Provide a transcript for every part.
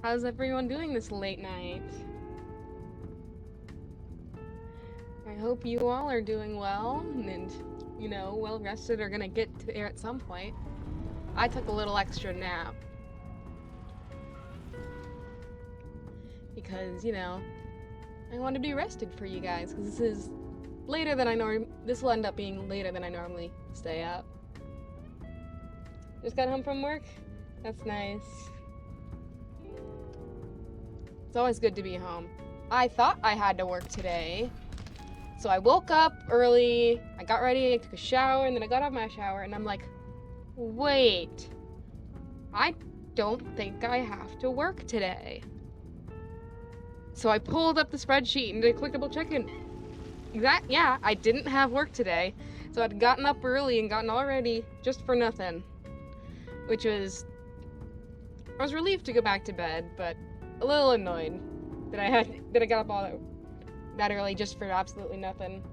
How's everyone doing this late night? I hope you all are doing well and, well rested or gonna get to there at some point. I took a little extra nap. Because, I want to be rested for you guys, because this is later than this will end up being later than I normally stay up. Just got home from work? That's nice. It's always good to be home. I thought I had to work today, so I woke up early, I got ready, I took a shower, and then I got out of my shower, and I'm like, wait, I don't think I have to work today. So I pulled up the spreadsheet and did a quick double check, and yeah, I didn't have work today. So I'd gotten up early and gotten all ready just for nothing. Which was... I was relieved to go back to bed, but a little annoyed that I got up all that early just for absolutely nothing.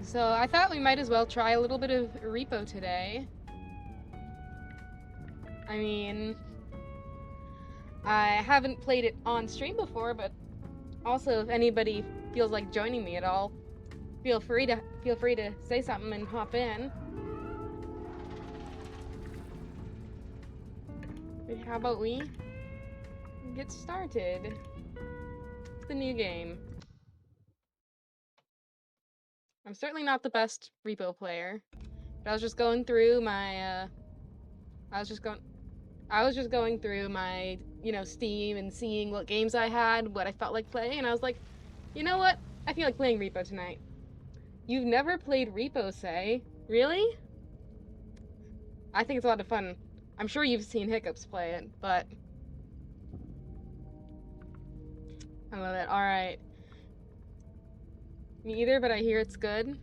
So I thought we might as well try a little bit of REPO today. I mean, I haven't played it on stream before, but also if anybody feels like joining me at all, feel free to say something and hop in. But how about we get started? It's the new game. I'm certainly not the best REPO player, but I was just going through my Steam and seeing what games I had, what I felt like playing, and I was like, you know what? I feel like playing REPO tonight. You've never played REPO, say? Really? I think it's a lot of fun. I'm sure you've seen Hiccups play it, but... I love it. Alright. Me either, but I hear it's good.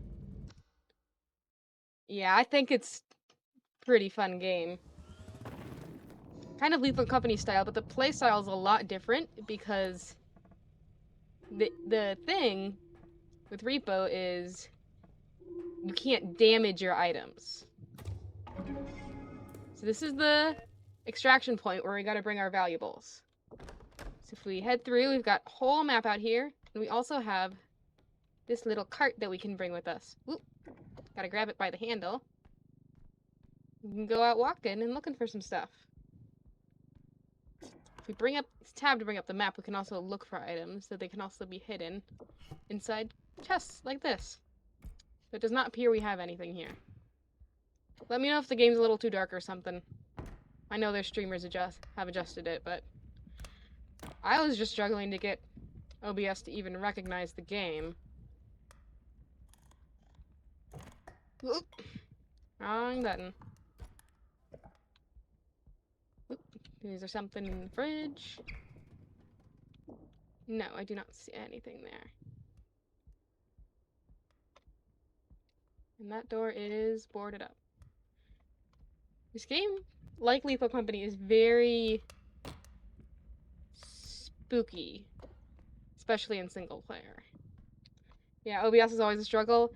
Yeah, I think it's a pretty fun game. Kind of Lethal Company style, but the playstyle is a lot different because the thing with REPO is you can't damage your items. So this is the extraction point where we gotta bring our valuables. So if we head through, we've got a whole map out here, and we also have this little cart that we can bring with us. Oop, gotta grab it by the handle. We can go out walking and looking for some stuff. If we bring up this tab to bring up the map, we can also look for items, so they can also be hidden inside chests like this. So it does not appear we have anything here. Let me know if the game's a little too dark or something. I know their streamers have adjusted it, but I was just struggling to get OBS to even recognize the game. Oop. Wrong button. Oop. Is there something in the fridge? No, I do not see anything there. And that door is boarded up. This game, like Lethal Company, is very spooky, especially in single player. Yeah, OBS is always a struggle.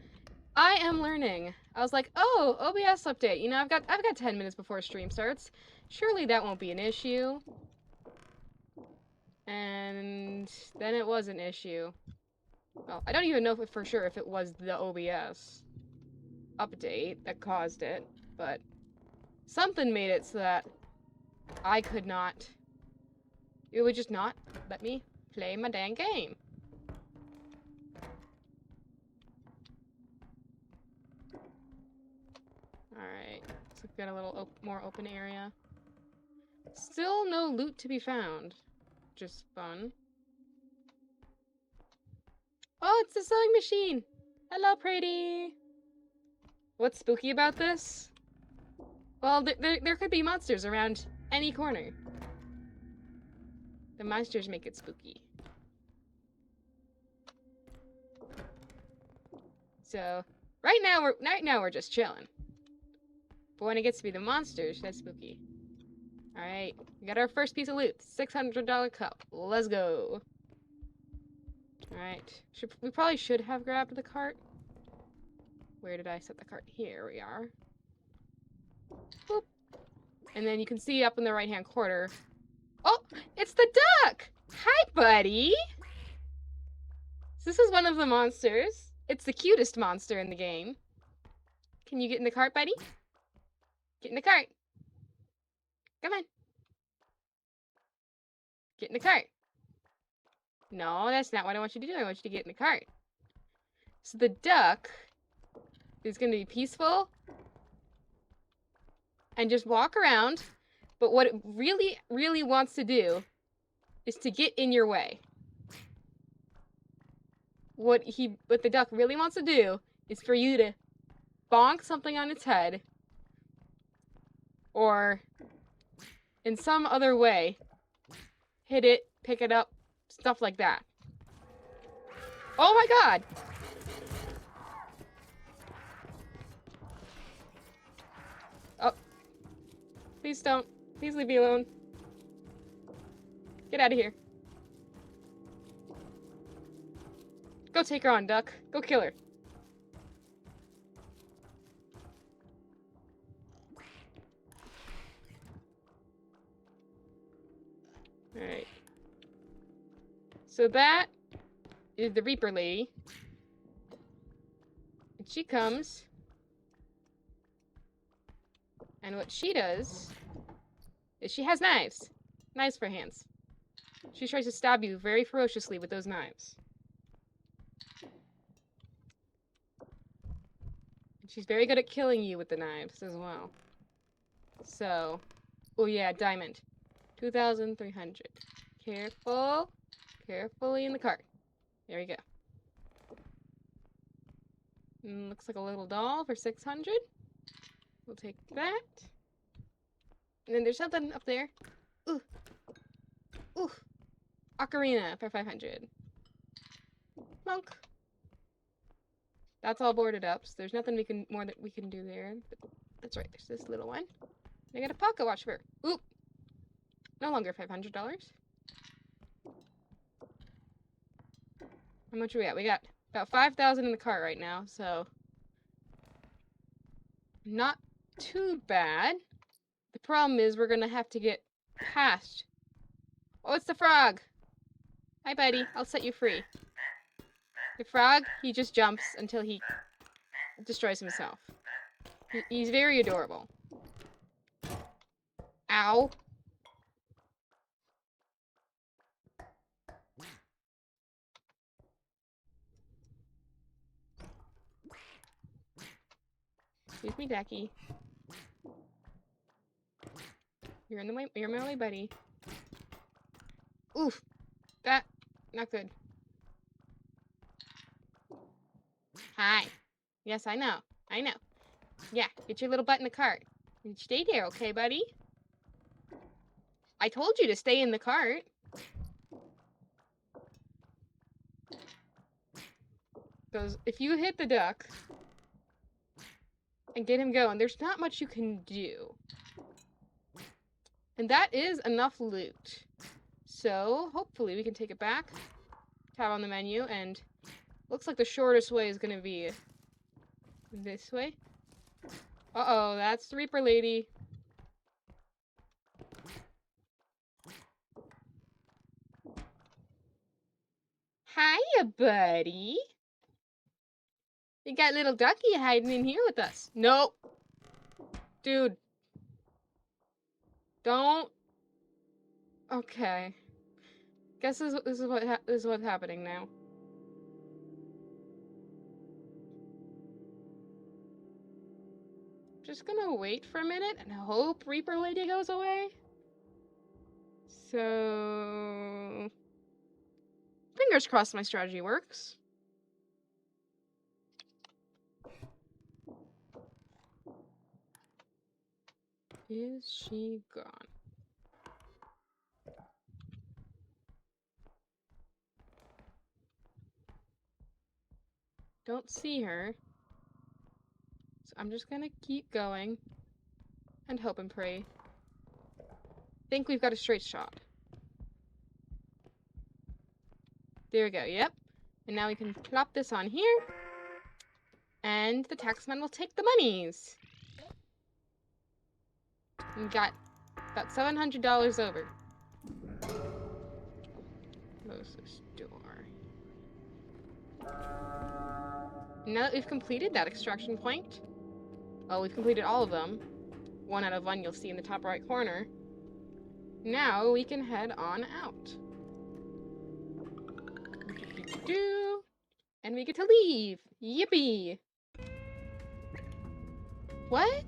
I am learning. I was like, oh, OBS update. You know, I've got 10 minutes before stream starts. Surely that won't be an issue. And then it was an issue. Well, I don't even know for sure if it was the OBS update that caused it, but something made it so that I could not... It would just not let me play my dang game. Alright, so we've got a little more open area. Still no loot to be found. Just fun. Oh, it's the sewing machine! Hello, pretty! What's spooky about this? Well, there could be monsters around any corner. The monsters make it spooky. So, right now we're just chilling. But when it gets to be the monsters, that's spooky. Alright, we got our first piece of loot. $600 cup. Let's go. Alright. We probably should have grabbed the cart. Where did I set the cart? Here we are. Boop. And then you can see up in the right-hand corner. Oh, it's the duck! Hi, buddy! So this is one of the monsters. It's the cutest monster in the game. Can you get in the cart, buddy? Get in the cart. Come on. Get in the cart. No, that's not what I want you to do. I want you to get in the cart. So the duck is going to be peaceful and just walk around. But what it really, really wants to do is to get in your way. What the duck really wants to do is for you to bonk something on its head or in some other way hit it, pick it up, stuff like that. Oh my god! Oh. Please don't. Please leave me alone. Get out of here. Go take her on, duck. Go kill her. Alright. So that is the Reaper lady. And she comes. And what she does is she has knives. Knives for hands. She tries to stab you very ferociously with those knives. And she's very good at killing you with the knives as well. So, oh yeah, diamond. 2,300. Careful. Carefully in the cart. There we go. Looks like a little doll for 600. We'll take that. And then there's something up there. Ooh. Ooh. Ocarina for 500. Monk. That's all boarded up, so there's nothing more that we can do there. But that's right, there's this little one. I got a pocket watch for her. Oop. No longer $500. How much are we at? We got about 5,000 in the cart right now, so not too bad. The problem is we're gonna have to get past. Oh, it's the frog. Hi, buddy. I'll set you free. The frog, he just jumps until he destroys himself. He's very adorable. Ow. Excuse me, Ducky. You're in the way. You're my way, buddy. Oof. That. Not good. Hi. Yes, I know. I know. Yeah, get your little butt in the cart. And stay there, okay, buddy? I told you to stay in the cart. Because if you hit the duck and get him going, there's not much you can do. And that is enough loot. So, hopefully we can take it back. Tab on the menu, and looks like the shortest way is going to be this way. Uh-oh, that's the Reaper lady. Hiya, buddy. You got little Ducky hiding in here with us. Nope. Dude. Don't. Okay. Guess this is what's happening now. Just gonna wait for a minute and hope Reaper Lady goes away. So, fingers crossed my strategy works. Is she gone? Don't see her. So I'm just gonna keep going and hope and pray. Think we've got a straight shot. There we go, yep. And now we can plop this on here. And the taxman will take the monies. We got about $700 over. Close this door. Now that we've completed that extraction point, well, we've completed all of them. 1 out of 1 you'll see in the top right corner. Now we can head on out. And we get to leave. Yippee! What?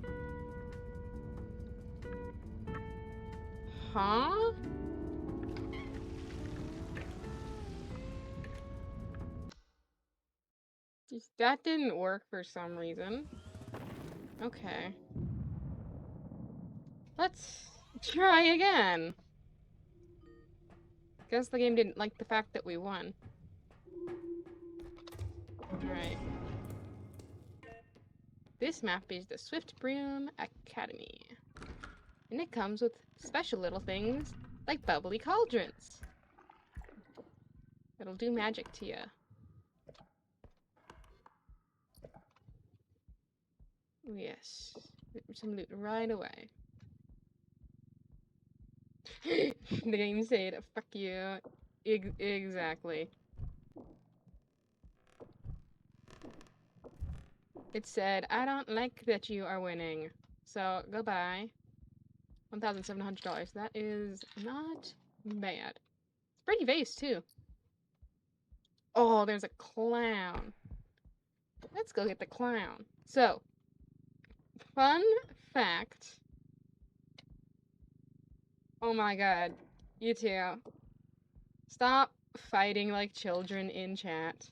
Huh? That didn't work for some reason. Okay. Let's try again. Guess the game didn't like the fact that we won. Alright. This map is the Swift Broom Academy. And it comes with special little things like bubbly cauldrons. It'll do magic to you. Yes. Some loot right away. The game said, fuck you. Exactly. It said, I don't like that you are winning. So, goodbye. $1,700. That is not bad. It's pretty vase, too. Oh, there's a clown. Let's go get the clown. So, fun fact. Oh my god. You too. Stop fighting like children in chat.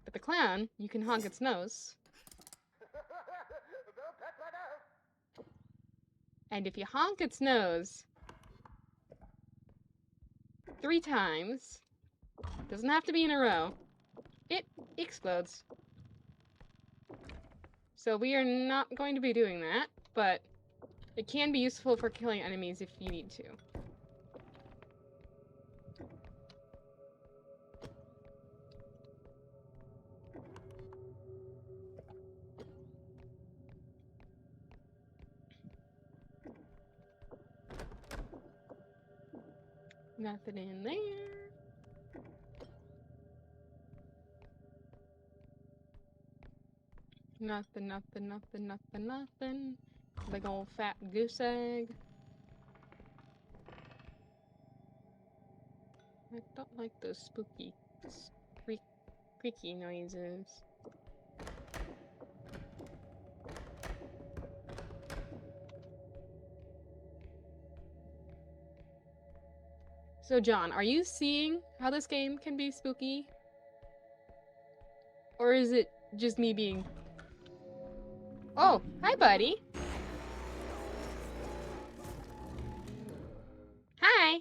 But the clown, you can honk its nose. And if you honk its nose 3 times, doesn't have to be in a row, it explodes. So we are not going to be doing that, but it can be useful for killing enemies if you need to. Nothing in there. Nothing, nothing, nothing, nothing, nothing. Big old fat goose egg. I don't like those spooky, creaky noises. So, John, are you seeing how this game can be spooky? Or is it just me being... Oh, hi, buddy. Hi.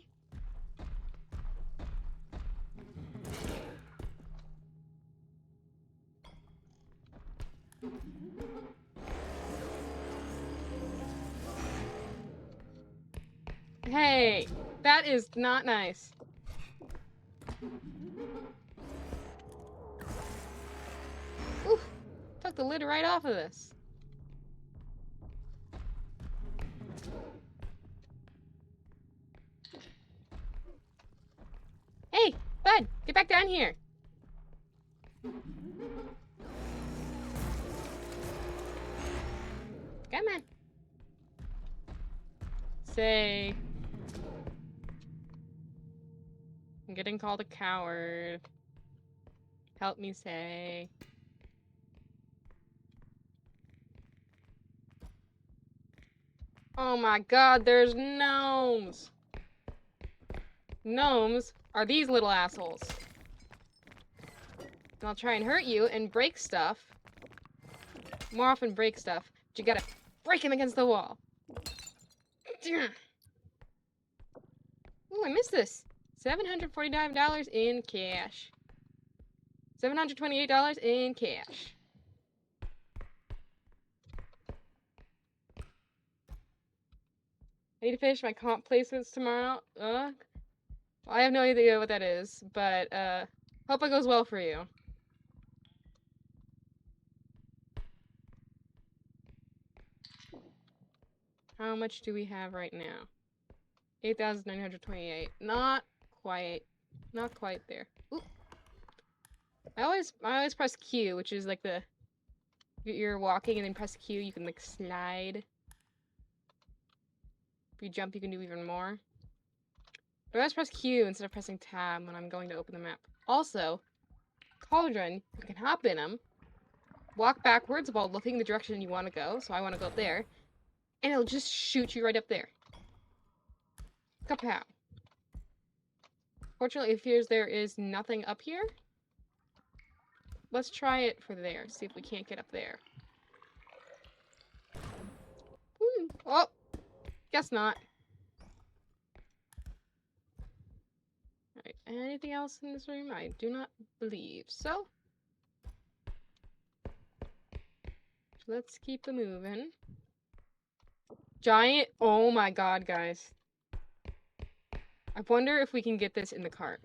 Hey, that is not nice. Oof, took the lid right off of this. Hey, bud, get back down here. Come on. Say. I'm getting called a coward. Help me say. Oh my god, there's gnomes! Gnomes are these little assholes. And I'll try and hurt you and break stuff. More often break stuff, but you gotta break him against the wall. Ooh, I missed this. $745 in cash. $728 in cash. I need to finish my comp placements tomorrow. Well, I have no idea what that is, but Hope it goes well for you. How much do we have right now? 8,928. Not quite there. Ooh. I always press Q, which is like the you're walking and then press Q, you can like slide. If you jump, you can do even more. But I always press Q instead of pressing tab when I'm going to open the map. Also, cauldron, you can hop in them, walk backwards while looking the direction you want to go. So I want to go up there, and it'll just shoot you right up there. Kapow. Fortunately, it appears there is nothing up here. Let's try it for there. See if we can't get up there. Oh, guess not. Alright, anything else in this room? I do not believe so. Let's keep it moving. Giant, oh my god, guys. I wonder if we can get this in the cart.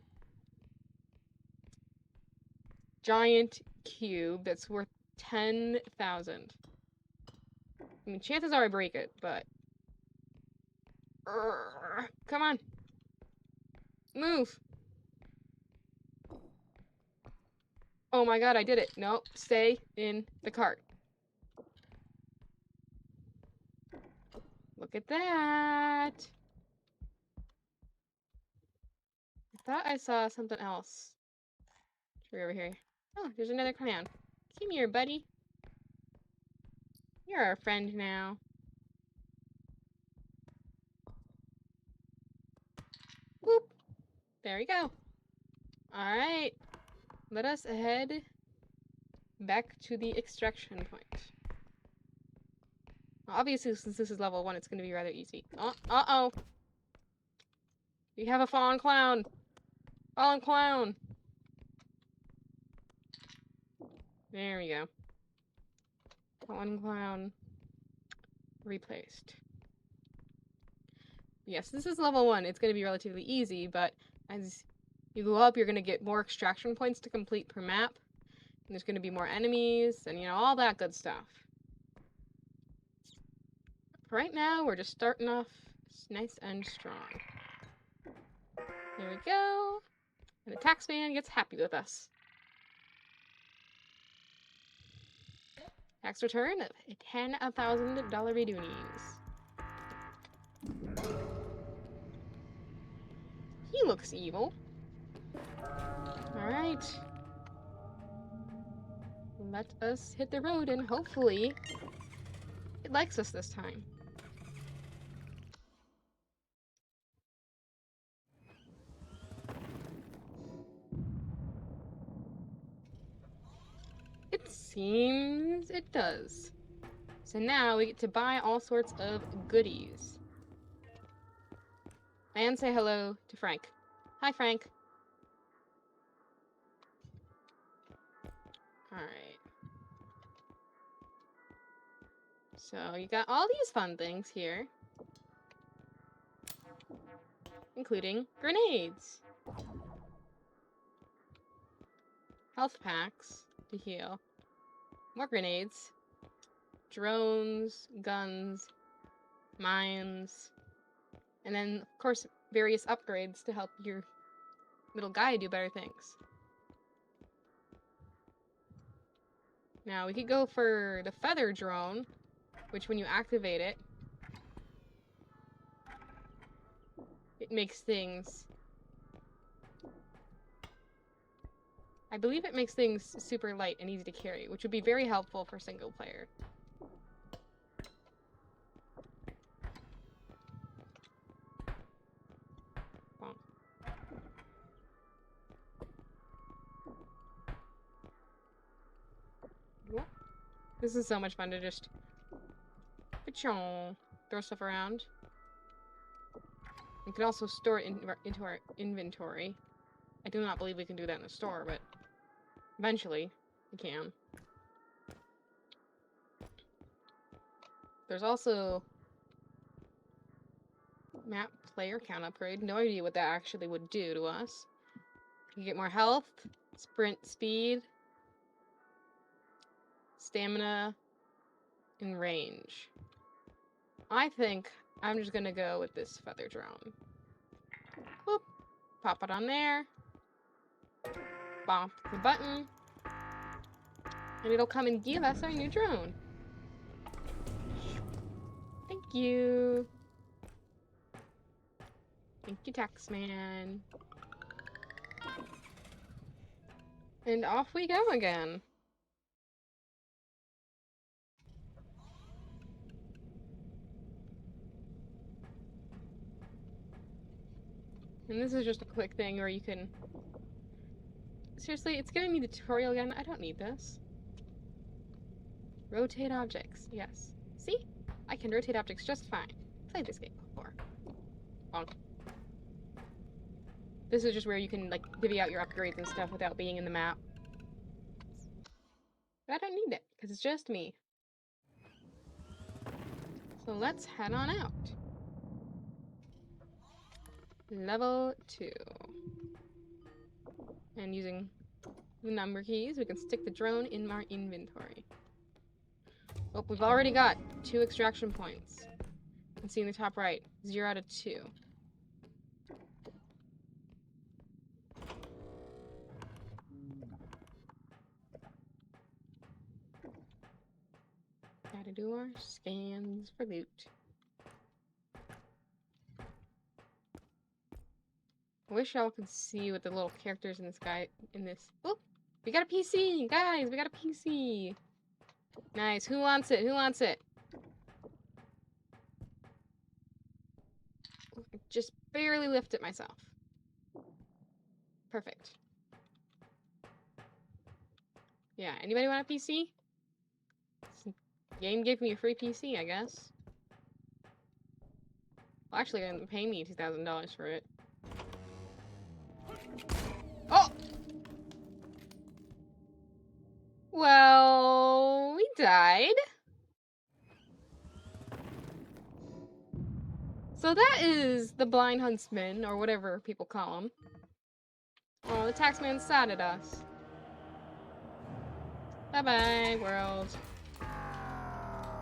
Giant cube that's worth 10,000. I mean, chances are I break it, but... Come on. Move. Oh my god, I did it. Nope, stay in the cart. Look at that. I thought I saw something else. Tree over here. Oh, there's another clown. Come here, buddy. You're our friend now. Whoop. There we go. Alright. Let us head back to the extraction point. Obviously, since this is level 1, it's going to be rather easy. Uh-oh. We have a fallen clown. Fallen clown. There we go. Fallen clown replaced. Yes, this is level 1. It's going to be relatively easy, but as you go up, you're going to get more extraction points to complete per map. And there's going to be more enemies, and, you know, all that good stuff. For right now, we're just starting off nice and strong. There we go. And the taxman gets happy with us. Tax return of $10,000 redunis. He looks evil. Alright. Let us hit the road and hopefully it likes us this time. It seems it does. So now we get to buy all sorts of goodies. And say hello to Frank. Hi, Frank. Alright. So you got all these fun things here. Including grenades. Health packs to heal. More grenades. Drones, guns, mines. And then, of course, various upgrades to help your little guy do better things. Now, we could go for the feather drone, which when you activate it, it makes things... I believe it makes things super light and easy to carry, which would be very helpful for single player. This is so much fun to just throw stuff around. We can also store it into our inventory. I do not believe we can do that in the store, but eventually we can. There's also map player count upgrade. No idea what that actually would do to us. You get more health, sprint speed, stamina, and range. I think I'm just gonna go with this feather drone. Boop. Pop it on there. Bump the button. And it'll come and give us our new drone. Thank you. Thank you, Taxman. And off we go again. And this is just a quick thing where you can... Seriously, it's giving me the tutorial again. I don't need this. Rotate objects. Yes. See? I can rotate objects just fine. Played this game before. Bonk. This is just where you can, like, divvy out your upgrades and stuff without being in the map. But I don't need it, because it's just me. So let's head on out. Level 2. And using the number keys, we can stick the drone in our inventory. Oh, we've already got 2 extraction points. You can see in the top right, 0 out of 2. Gotta do our scans for loot. I wish y'all could see what the little characters in this guy in this. Oh, we got a PC, guys. We got a PC. Nice. Who wants it? Who wants it? Just barely lift it myself. Perfect. Yeah. Anybody want a PC? Game gave me a free PC, I guess. Well, actually, they're gonna pay me $2,000 for it. Oh! Well, we died. So that is the blind huntsman, or whatever people call him. Oh, the taxman's sad at us. Bye-bye, world.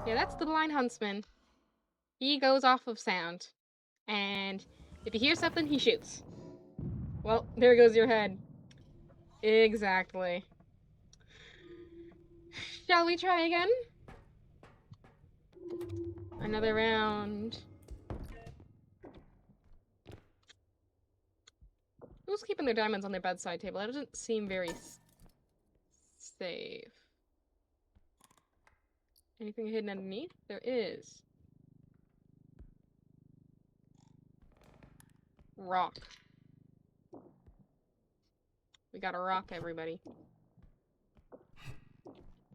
Yeah, that's the blind huntsman. He goes off of sound. And if he hears something, he shoots. Well, there goes your head. Exactly. Shall we try again? Another round. Who's keeping their diamonds on their bedside table? That doesn't seem very safe. Anything hidden underneath? There is. Rock. We got a rock, everybody.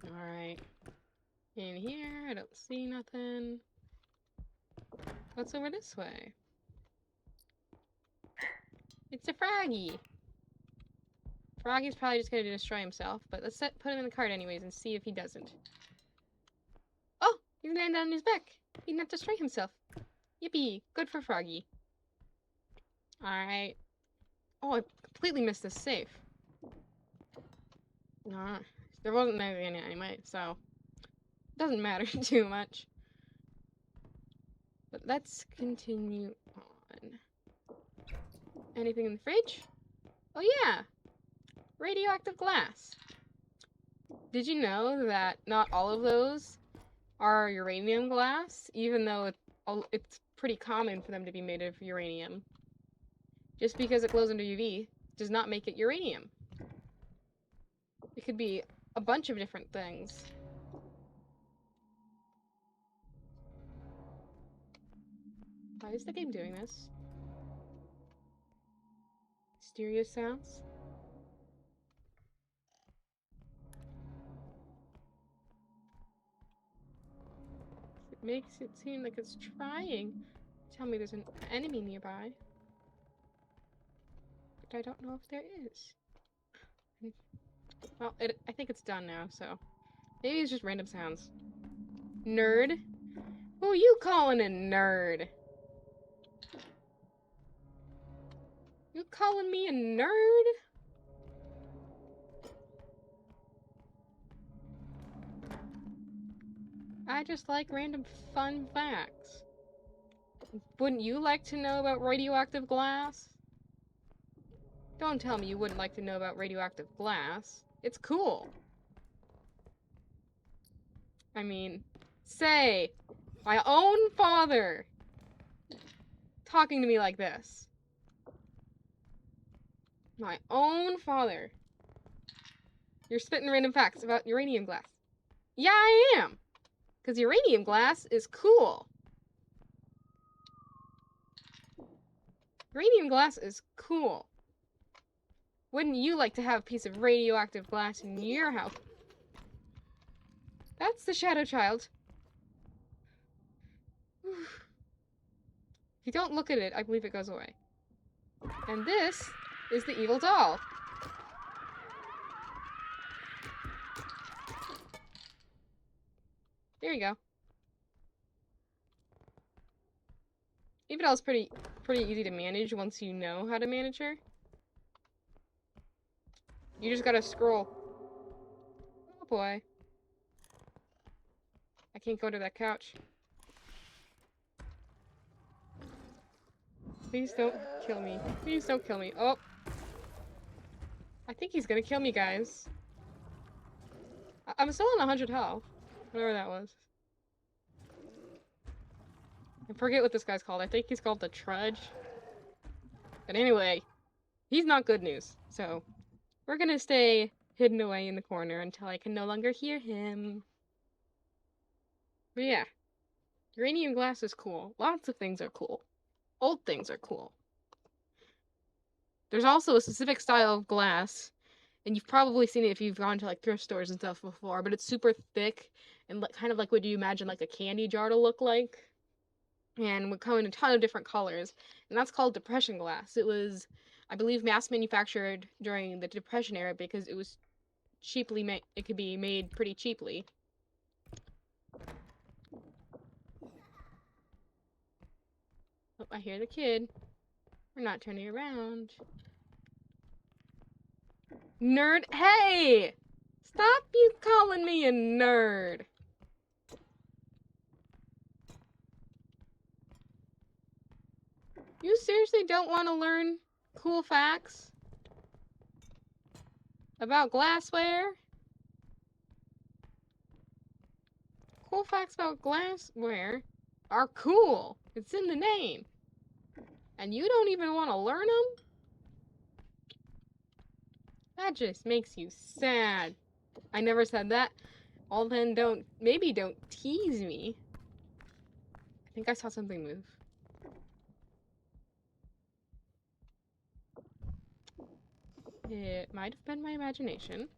Alright. In here, I don't see nothing. What's over this way? It's a froggy! Froggy's probably just gonna destroy himself, but let's put him in the cart anyways and see if he doesn't. Oh! He's landed on his back! He did not destroy himself. Yippee! Good for Froggy. Alright. Oh, I completely missed this safe. Nah, there wasn't anything in it anyway, so it doesn't matter too much. But let's continue on. Anything in the fridge? Oh yeah! Radioactive glass. Did you know that not all of those are uranium glass, even though it's pretty common for them to be made of uranium? Just because it glows under UV does not make it uranium. It could be a bunch of different things. Why is the game doing this? Mysterious sounds? It makes it seem like it's trying to tell me there's an enemy nearby. But I don't know if there is. Well, I think it's done now, so maybe it's just random sounds. Nerd? Who you calling a nerd? You calling me a nerd? I just like random fun facts. Wouldn't you like to know about radioactive glass? Don't tell me you wouldn't like to know about radioactive glass. It's cool. I mean, say, my own father talking to me like this. My own father. You're spitting random facts about uranium glass. Yeah, I am. Because uranium glass is cool. Uranium glass is cool. Wouldn't you like to have a piece of radioactive glass in your house? That's the Shadow Child. If you don't look at it, I believe it goes away. And this is the evil doll. There you go. Evil doll's pretty easy to manage once you know how to manage her. You just gotta scroll. Oh boy. I can't go to that couch. Please don't kill me. Please don't kill me. Oh. I think he's gonna kill me, guys. I'm still on 100 health. Whatever that was. I forget what this guy's called. I think he's called the Trudge. But anyway, he's not good news. So, we're gonna stay hidden away in the corner until I can no longer hear him. But yeah. Uranium glass is cool. Lots of things are cool. Old things are cool. There's also a specific style of glass, and you've probably seen it if you've gone to like thrift stores and stuff before, but it's super thick and kind of like what you imagine like a candy jar to look like. And would come in a ton of different colors, and that's called depression glass. It was, I believe, mass manufactured during the Depression era because it was cheaply made. It could be made pretty cheaply. Oh, I hear the kid. We're not turning around. Nerd. Hey! Stop you calling me a nerd. You seriously don't want to learn cool facts about glassware? Cool facts about glassware are cool. It's in the name. And you don't even want to learn them? That just makes you sad. I never said that. Well then maybe don't tease me. I think I saw something move. It might have been my imagination.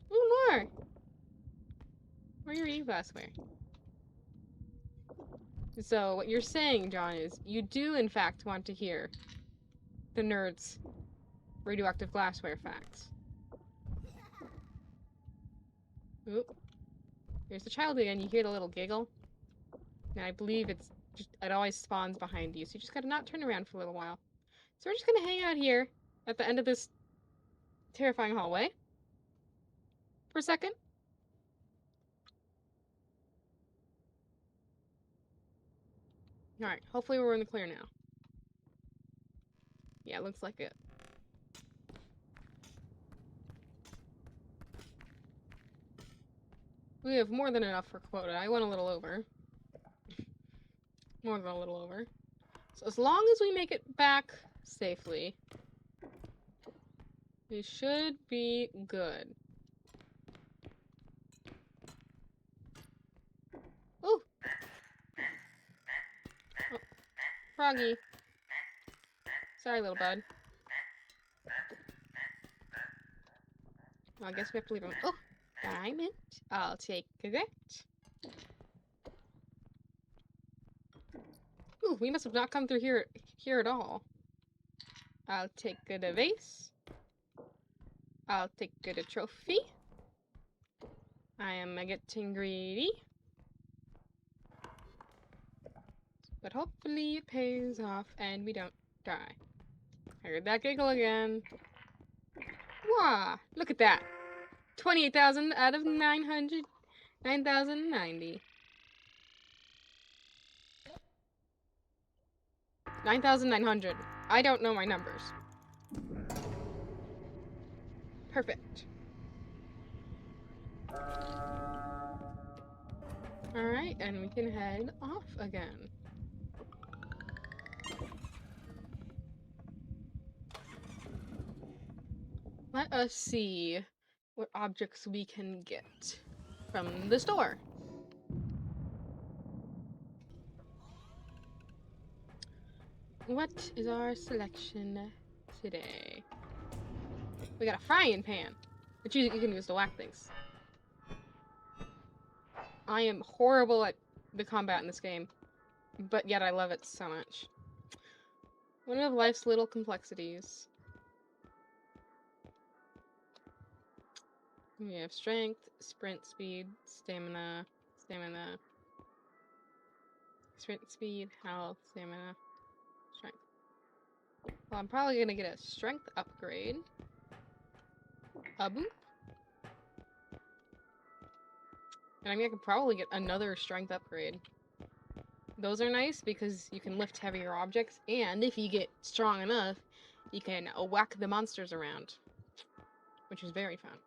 Ooh, more! Where are your reading glassware? So, what you're saying, John, is you do, in fact, want to hear the nerd's radioactive glassware facts. Oop. Here's the child again. You hear the little giggle? And I believe it always spawns behind you, so you just gotta not turn around for a little while. So we're just gonna hang out here at the end of this terrifying hallway for a second. Alright, hopefully we're in the clear now. Yeah, looks like it. We have more than enough for quota. I went a little over. More than a little over. So as long as we make it back safely, we should be good. Ooh! Oh, Froggy. Sorry, little bud. Well, I guess we have to leave him. Oh! Diamond. I'll take that. Ooh, we must have not come through here at all. I'll take a vase. I'll take a trophy. I am getting greedy. But hopefully it pays off and we don't die. I heard that giggle again. Wow, look at that. 28,000 out of 900. 9,090. 9,900. I don't know my numbers. Perfect. Alright, and we can head off again. Let us see what objects we can get from the store. What is our selection today? We got a frying pan, which you can use to whack things. I am horrible at the combat in this game, but yet I love it so much. One of life's little complexities. We have strength, sprint speed, stamina, sprint speed, health, stamina, strength. Well, I'm probably gonna get a strength upgrade. A boop. And I mean, I could probably get another strength upgrade. Those are nice because you can lift heavier objects, and if you get strong enough, you can whack the monsters around, which is very fun.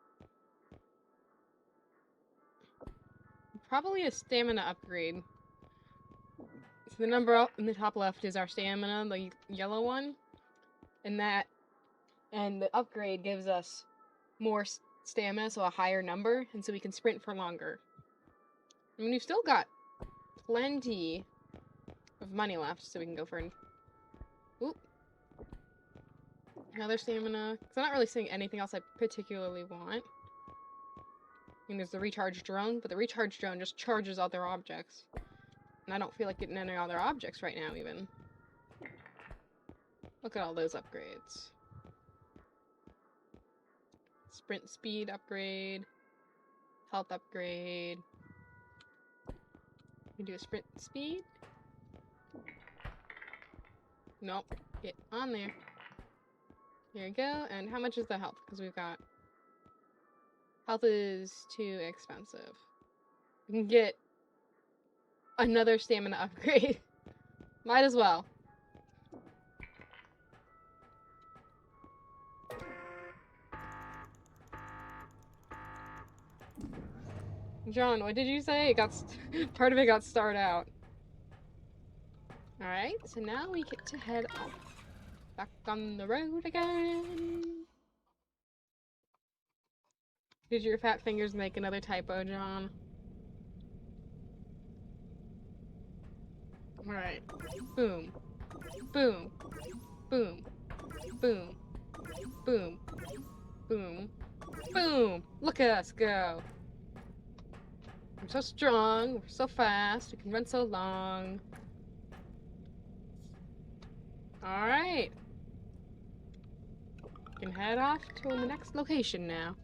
Probably a stamina upgrade. So the number in the top left is our stamina, the yellow one, and the upgrade gives us more stamina, so a higher number, and so we can sprint for longer. I mean, we've still got plenty of money left, so we can go for another stamina. Because I'm not really seeing anything else I particularly want. I mean, there's the recharge drone, but the recharge drone just charges other objects. And I don't feel like getting any other objects right now, even. Look at all those upgrades. Sprint speed upgrade. Health upgrade. We can do a sprint speed. Nope. Get on there. Here we go. And how much is the health? Because we've got... Health is too expensive. We can get another stamina upgrade. Might as well. John, what did you say? It got part of it got starred out. Alright, so now we get to head off. Back on the road again. Did your fat fingers make another typo, John? Alright. Boom. Boom. Boom. Boom. Boom. Boom. Boom! Look at us go! We're so strong, we're so fast, we can run so long. Alright. We can head off to the next location now.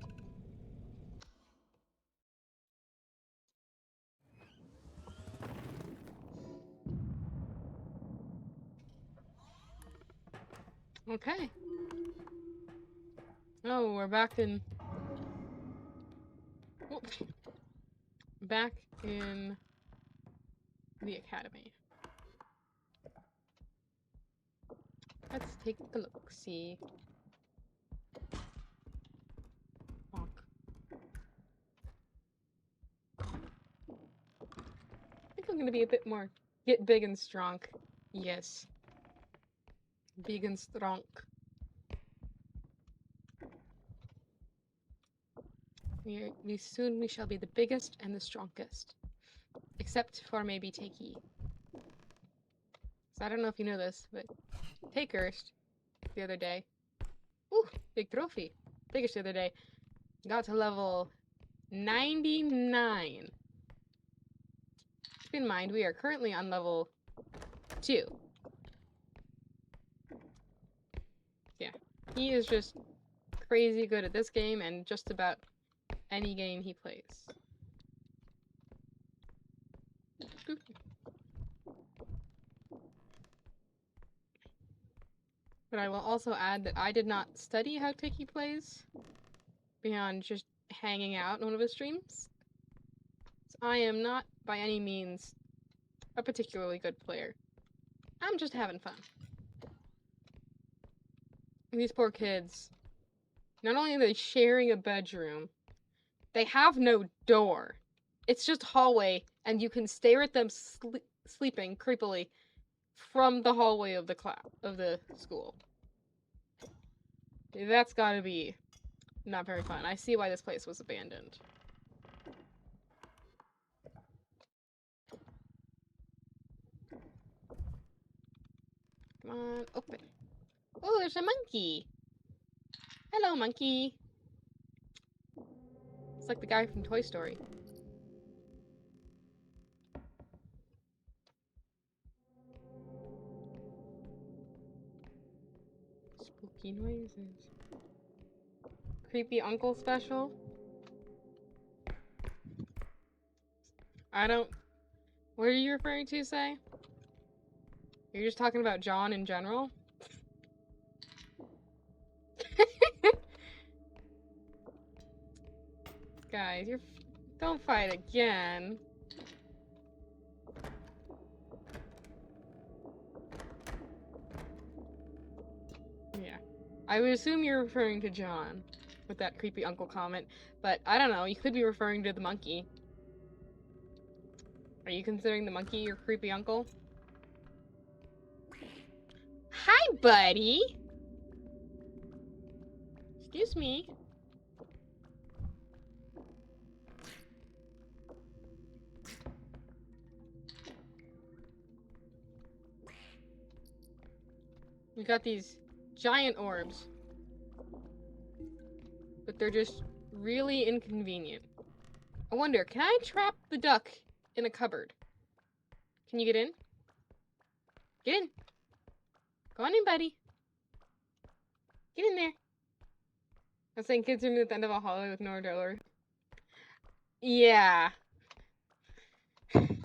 Okay. Oh, we're back in... Oops. Back in the academy. Let's take a look-see. Bonk. I think I'm gonna be a bit more... Get big and strong. Yes. Big and strong. Soon we shall be the biggest and the strongest. Except for maybe Takey. So I don't know if you know this, but Takehurst the other day. Ooh, big trophy. Takehurst the other day got to level 99. Keep in mind, we are currently on level 2. Yeah, he is just crazy good at this game and just about any game he plays. But I will also add that I did not study how Takey plays beyond just hanging out in one of his streams. I am not, by any means, a particularly good player. I'm just having fun. And these poor kids, not only are they sharing a bedroom, they have no door. It's just hallway, and you can stare at them sleeping creepily from the hallway of the school. That's gotta be not very fun. I see why this place was abandoned. Come on, open. Oh, there's a monkey. Hello, monkey. It's like the guy from Toy Story. Spooky noises. Creepy uncle special? I don't... What are you referring to, say? You're just talking about John in general? Guys, you're... Don't fight again. Yeah. I would assume you're referring to John with that creepy uncle comment, but I don't know, you could be referring to the monkey. Are you considering the monkey your creepy uncle? Hi, buddy! Excuse me. We got these giant orbs. But they're just really inconvenient. I wonder, can I trap the duck in a cupboard? Can you get in? Get in. Go on in, buddy. Get in there. I'm saying kids are at the end of a hallway with no door. Yeah.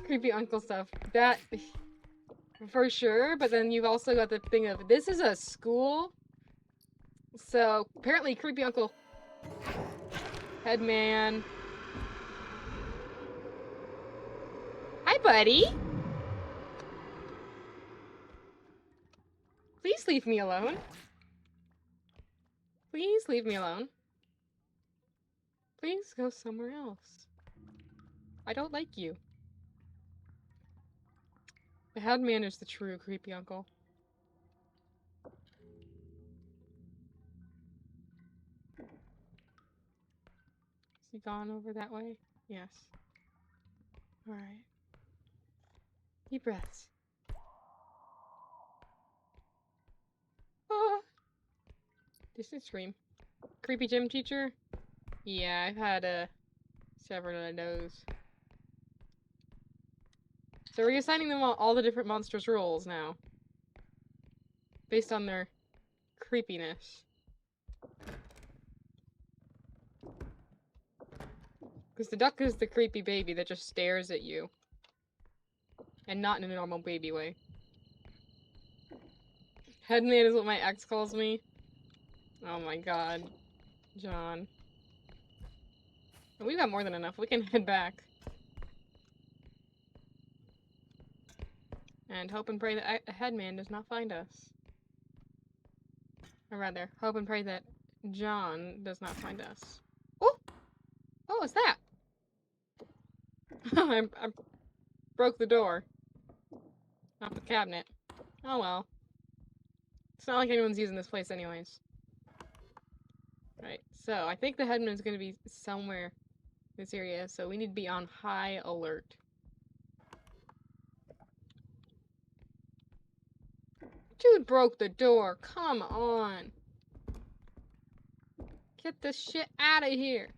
Creepy uncle stuff. That... For sure, but then you've also got the thing of, this is a school? So, apparently creepy uncle... Headman... Hi, buddy! Please leave me alone. Please leave me alone. Please go somewhere else. I don't like you. The headman is the true creepy uncle. Is he gone over that way? Yes. Alright. Deep breaths. Ah! Distant scream. Creepy gym teacher? Yeah, I've had several of those. So we're assigning them all the different monsters' roles now. Based on their creepiness. Because the duck is the creepy baby that just stares at you. And not in a normal baby way. Headman is what my ex calls me. Oh my god. John. We've got more than enough. We can head back. And hope and pray that a headman does not find us. Or rather, hope and pray that John does not find us. Oh! Oh, what's that? I broke the door. Off the cabinet. Oh well. It's not like anyone's using this place anyways. Right, so I think the headman is going to be somewhere in this area, so we need to be on high alert. Dude broke the door. Come on. Get this shit out of here.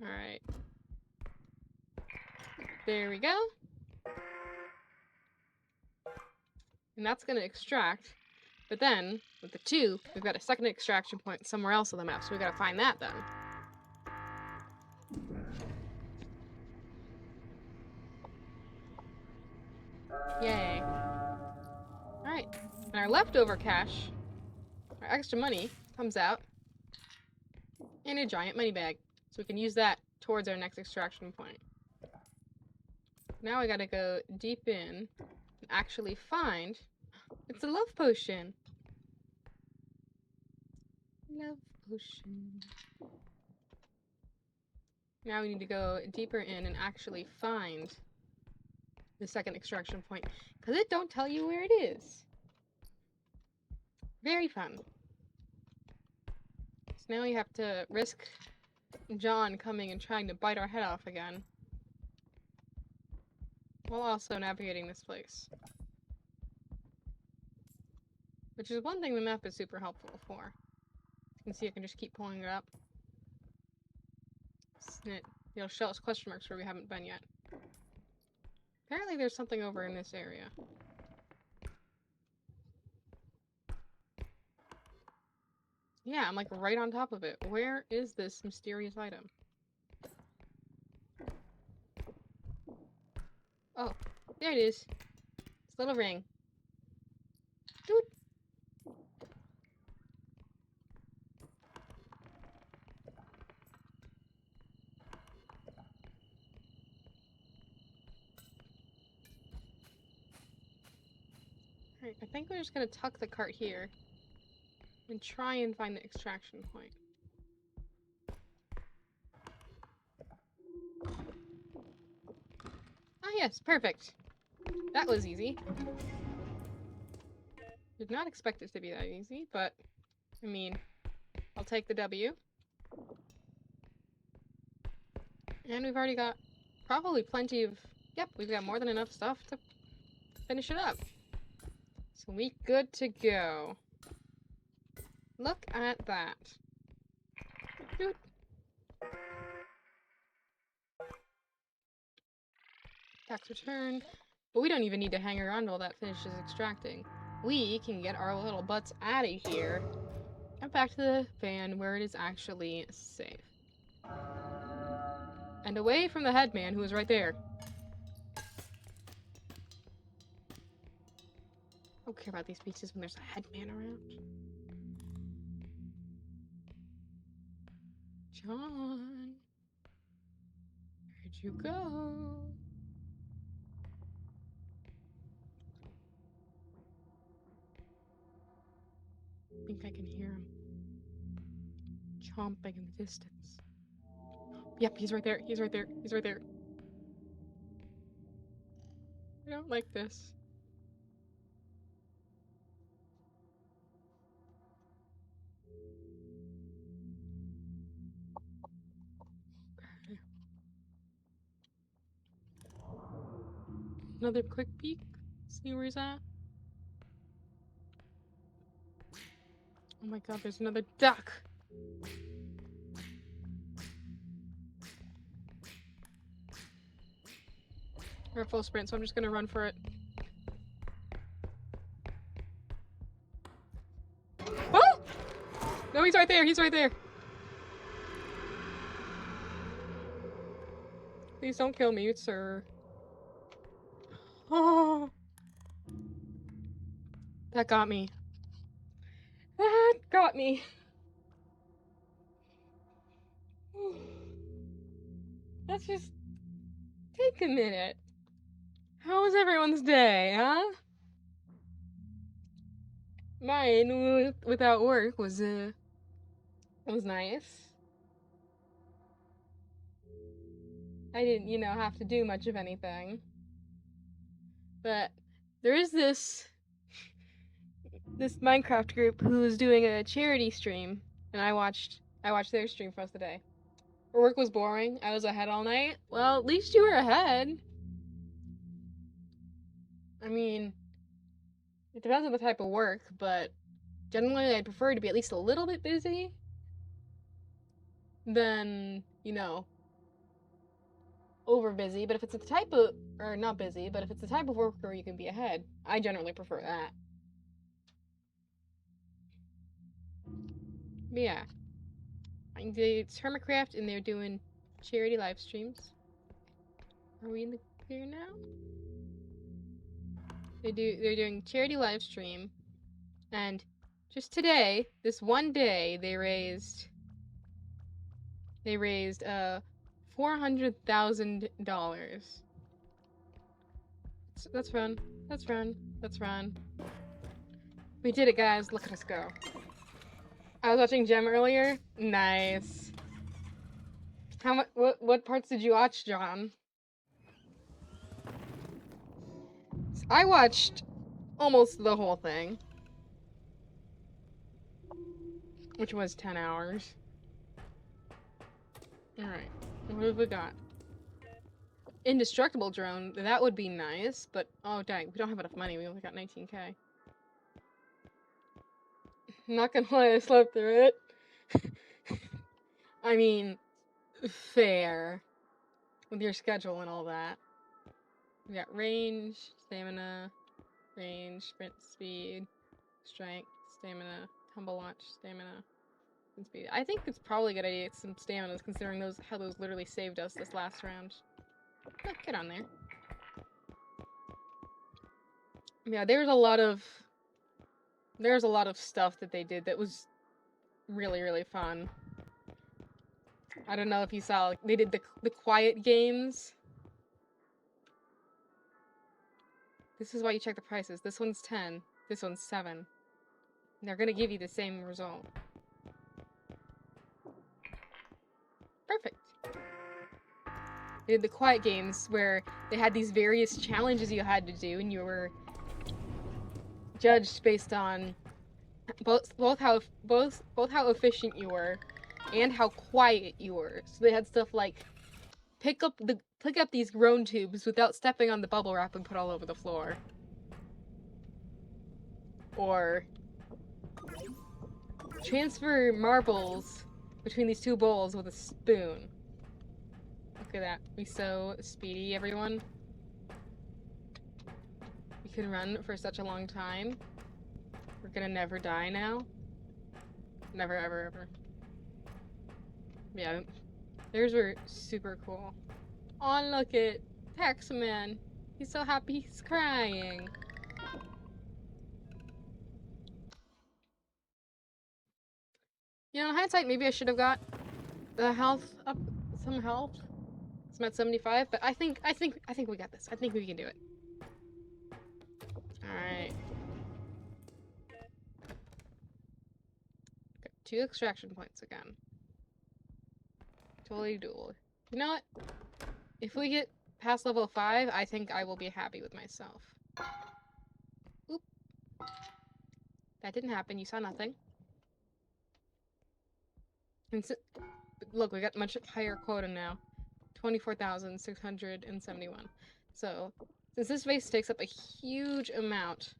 Alright. There we go. And that's going to extract. But then, with the 2, we've got a second extraction point somewhere else on the map, so we gotta find that then. Yay. Alright. And our leftover cash, our extra money, comes out And a giant money bag. So we can use that towards our next extraction point. Now I gotta go deep in and actually find... It's a love potion. Love potion. Now we need to go deeper in and actually find the second extraction point. Because it don't tell you where it is. Very fun. So now we have to risk John coming and trying to bite our head off again. While also navigating this place. Which is one thing the map is super helpful for. You can see I can just keep pulling it up. It'll show us question marks where we haven't been yet. Apparently there's something over in this area. Yeah, I'm like right on top of it. Where is this mysterious item? Oh, there it is. This little ring. Doot. Alright, I think we're just gonna tuck the cart here and try and find the extraction point. Ah yes, perfect. That was easy. Did not expect it to be that easy, but I mean, I'll take the W. And we've already got probably plenty of... Yep, we've got more than enough stuff to finish it up. So we good to go. Look at that. Doot. Tax return. But we don't even need to hang around while that finishes extracting. We can get our little butts out of here and back to the van where it is actually safe. And away from the headman who is right there. I don't care about these beaches when there's a headman around. John, where'd you go? I think I can hear him chomping in the distance. Yep, he's right there. He's right there. He's right there. I don't like this. Okay. Another quick peek. See where he's at. Oh my god, there's another duck! We're at full sprint, so I'm just gonna run for it. Oh! No, he's right there! He's right there! Please don't kill me, sir. Oh! That got me. That got me. Let's just take a minute. How was everyone's day, huh? Mine, without work, was nice. I didn't, you know, have to do much of anything. But there is this Minecraft group who was doing a charity stream, and I watched their stream for most of the day. Her work was boring. I was ahead all night. Well, at least you were ahead. I mean, it depends on the type of work, but generally I'd prefer to be at least a little bit busy than, you know, over busy. But if it's the type of, or not busy, but if it's the type of work where you can be ahead, I generally prefer that. But yeah. It's Hermitcraft and they're doing charity live streams. Are we in the clear now? They're doing charity live stream, and just today, this one day, they raised They raised $400,000. Let's run. Let's run. Let's run. We did it, guys. Look at us go. I was watching Gem earlier. Nice. How much? What parts did you watch, John? I watched almost the whole thing, which was 10 hours. All right. What have we got? Indestructible drone. That would be nice, but oh dang, we don't have enough money. We only got 19K. Not gonna lie, I slept through it. I mean, fair. With your schedule and all that. We got range, stamina, range, sprint speed, strength, stamina, tumble launch, stamina, and speed. I think it's probably a good idea to get some stamina, considering how those literally saved us this last round. Oh, get on there. Yeah, there's a lot of stuff that they did that was really, really fun. I don't know if you saw, like, they did the quiet games. This is why you check the prices. This one's 10. This one's 7. They're gonna give you the same result. Perfect. They did the quiet games where they had these various challenges you had to do, and you were judged based on both how efficient you were and how quiet you were. So they had stuff like pick up these groan tubes without stepping on the bubble wrap and put all over the floor. Or transfer marbles between these two bowls with a spoon. Look at that. We so speedy, everyone. We can run for such a long time. We're gonna never die now. Never, ever, ever. Yeah, theirs were super cool. Oh, look at Taxman. He's so happy he's crying. You know, in hindsight, maybe I should have got the health up, some health. It's at 75, but I think we got this. I think we can do it. All right. Got 2 extraction points again. Totally doable. You know what? If we get past level 5, I think I will be happy with myself. Oop. That didn't happen. You saw nothing. And look, we got much higher quota now. 24,671. So, since this vase takes up a huge amount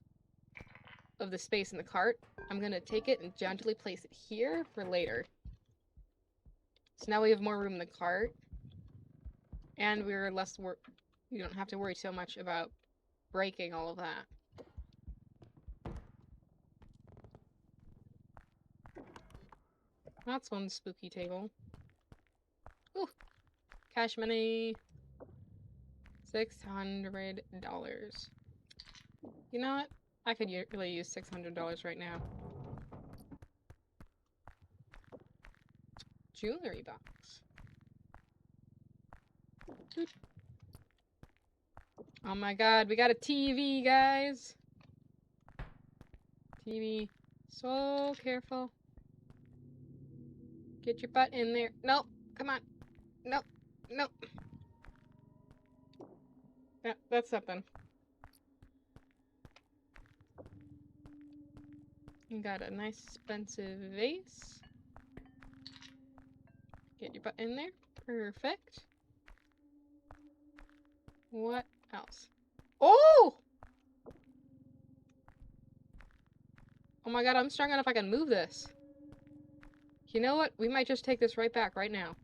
of the space in the cart, I'm gonna take it and gently place it here for later. So now we have more room in the cart, and we don't have to worry so much about breaking all of that. That's one spooky table. Ooh, cash money. $600. You know what? I could really use $600 right now. Jewelry box. Oh my god, we got a TV, guys. TV. So careful. Get your butt in there. Nope. Come on. Nope. Nope. Yeah, that's something. You got a nice expensive vase. Get your butt in there. Perfect. What else? Oh! Oh my god, I'm strong enough I can move this. You know what? We might just take this right back right now.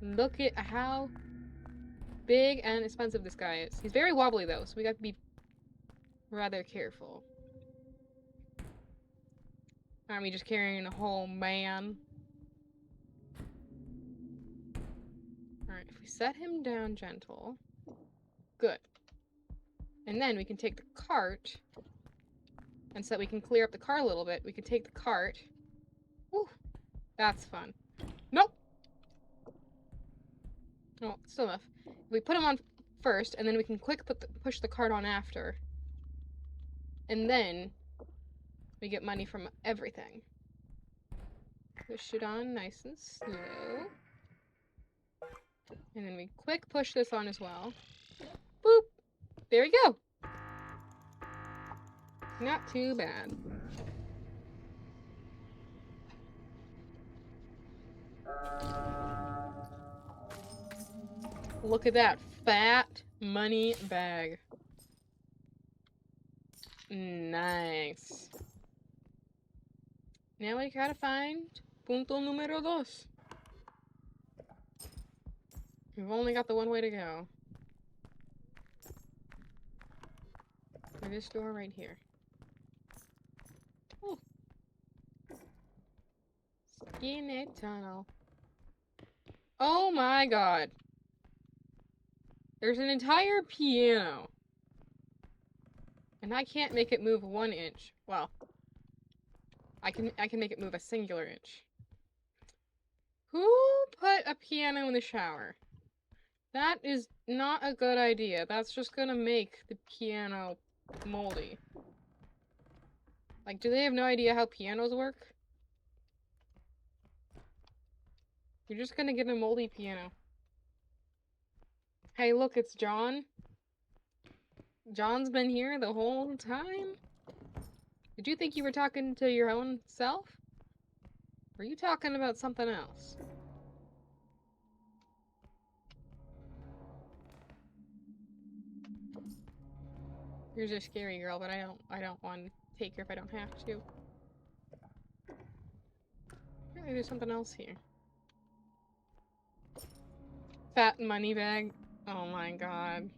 Look at how big and expensive this guy is. He's very wobbly though, so we got to be rather careful. Aren't we just carrying a whole man? Alright, if we set him down gentle. Good. And then we can take the cart. And so that we can clear up the car a little bit, we can take the cart. Woo, That's fun. Nope! Oh, still enough. We put them on first, and then we can push the cart on after. And then we get money from everything. Push it on nice and slow. And then we quick push this on as well. Boop! There we go! Not too bad. Look at that fat money bag. Nice. Now we gotta find punto número dos. We've only got the one way to go. For this door right here. Oh. Skinny tunnel. Oh my god. There's an entire piano. And I can't make it move 1 inch. Well, I can make it move a singular inch. Who put a piano in the shower? That is not a good idea. That's just gonna make the piano moldy. Like, do they have no idea how pianos work? You're just gonna get a moldy piano. Hey, look, it's John. John's been here the whole time? Did you think you were talking to your own self? Were you talking about something else? You're just a scary girl, but I don't want to take her if I don't have to. Apparently there's something else here. Fat money bag. Oh my god.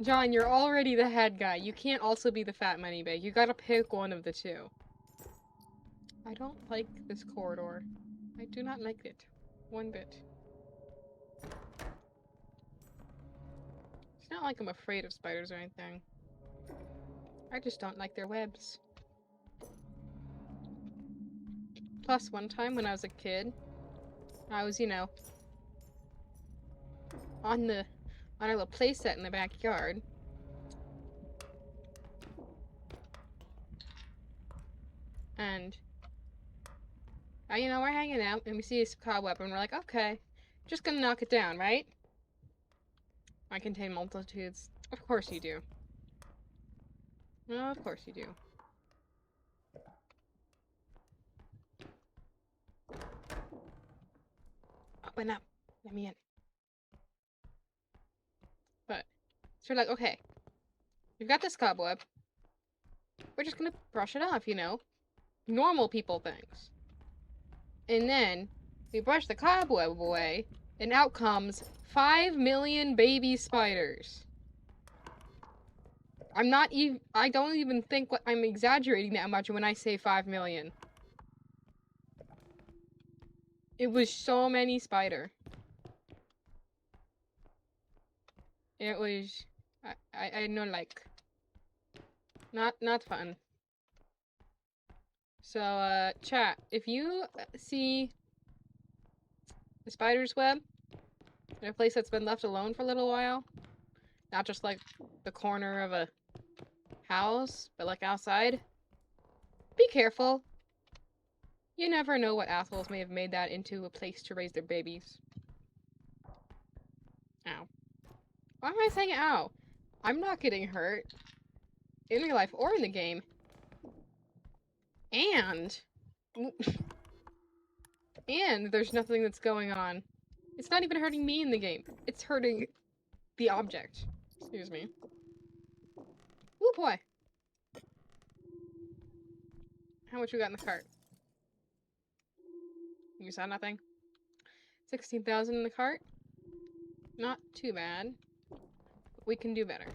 John, you're already the head guy. You can't also be the fat money bag. You gotta pick one of the two. I don't like this corridor. I do not like it. One bit. It's not like I'm afraid of spiders or anything. I just don't like their webs. Plus, one time when I was a kid, I was, you know, on our little playset in the backyard. And, you know, we're hanging out and we see this cobweb and we're like, okay, just gonna knock it down, right? I contain multitudes. Of course you do. No, of course you do. Open up. Let me in. But, so we're like, okay, we've got this cobweb. We're just gonna brush it off, you know? Normal people things. And then, we brush the cobweb away, and out comes 5 million baby spiders. I don't even think I'm exaggerating that much when I say 5 million. It was so many spider. It was, I know, like, not fun. So, chat, if you see the spider's web in a place that's been left alone for a little while, not just like the corner of a house, but like outside, be careful. You never know what assholes may have made that into a place to raise their babies. Ow. Why am I saying ow? I'm not getting hurt. In real life or in the game. And there's nothing that's going on. It's not even hurting me in the game. It's hurting the object. Excuse me. Ooh boy. How much we got in the cart? You saw nothing? 16,000 in the cart? Not too bad. We can do better.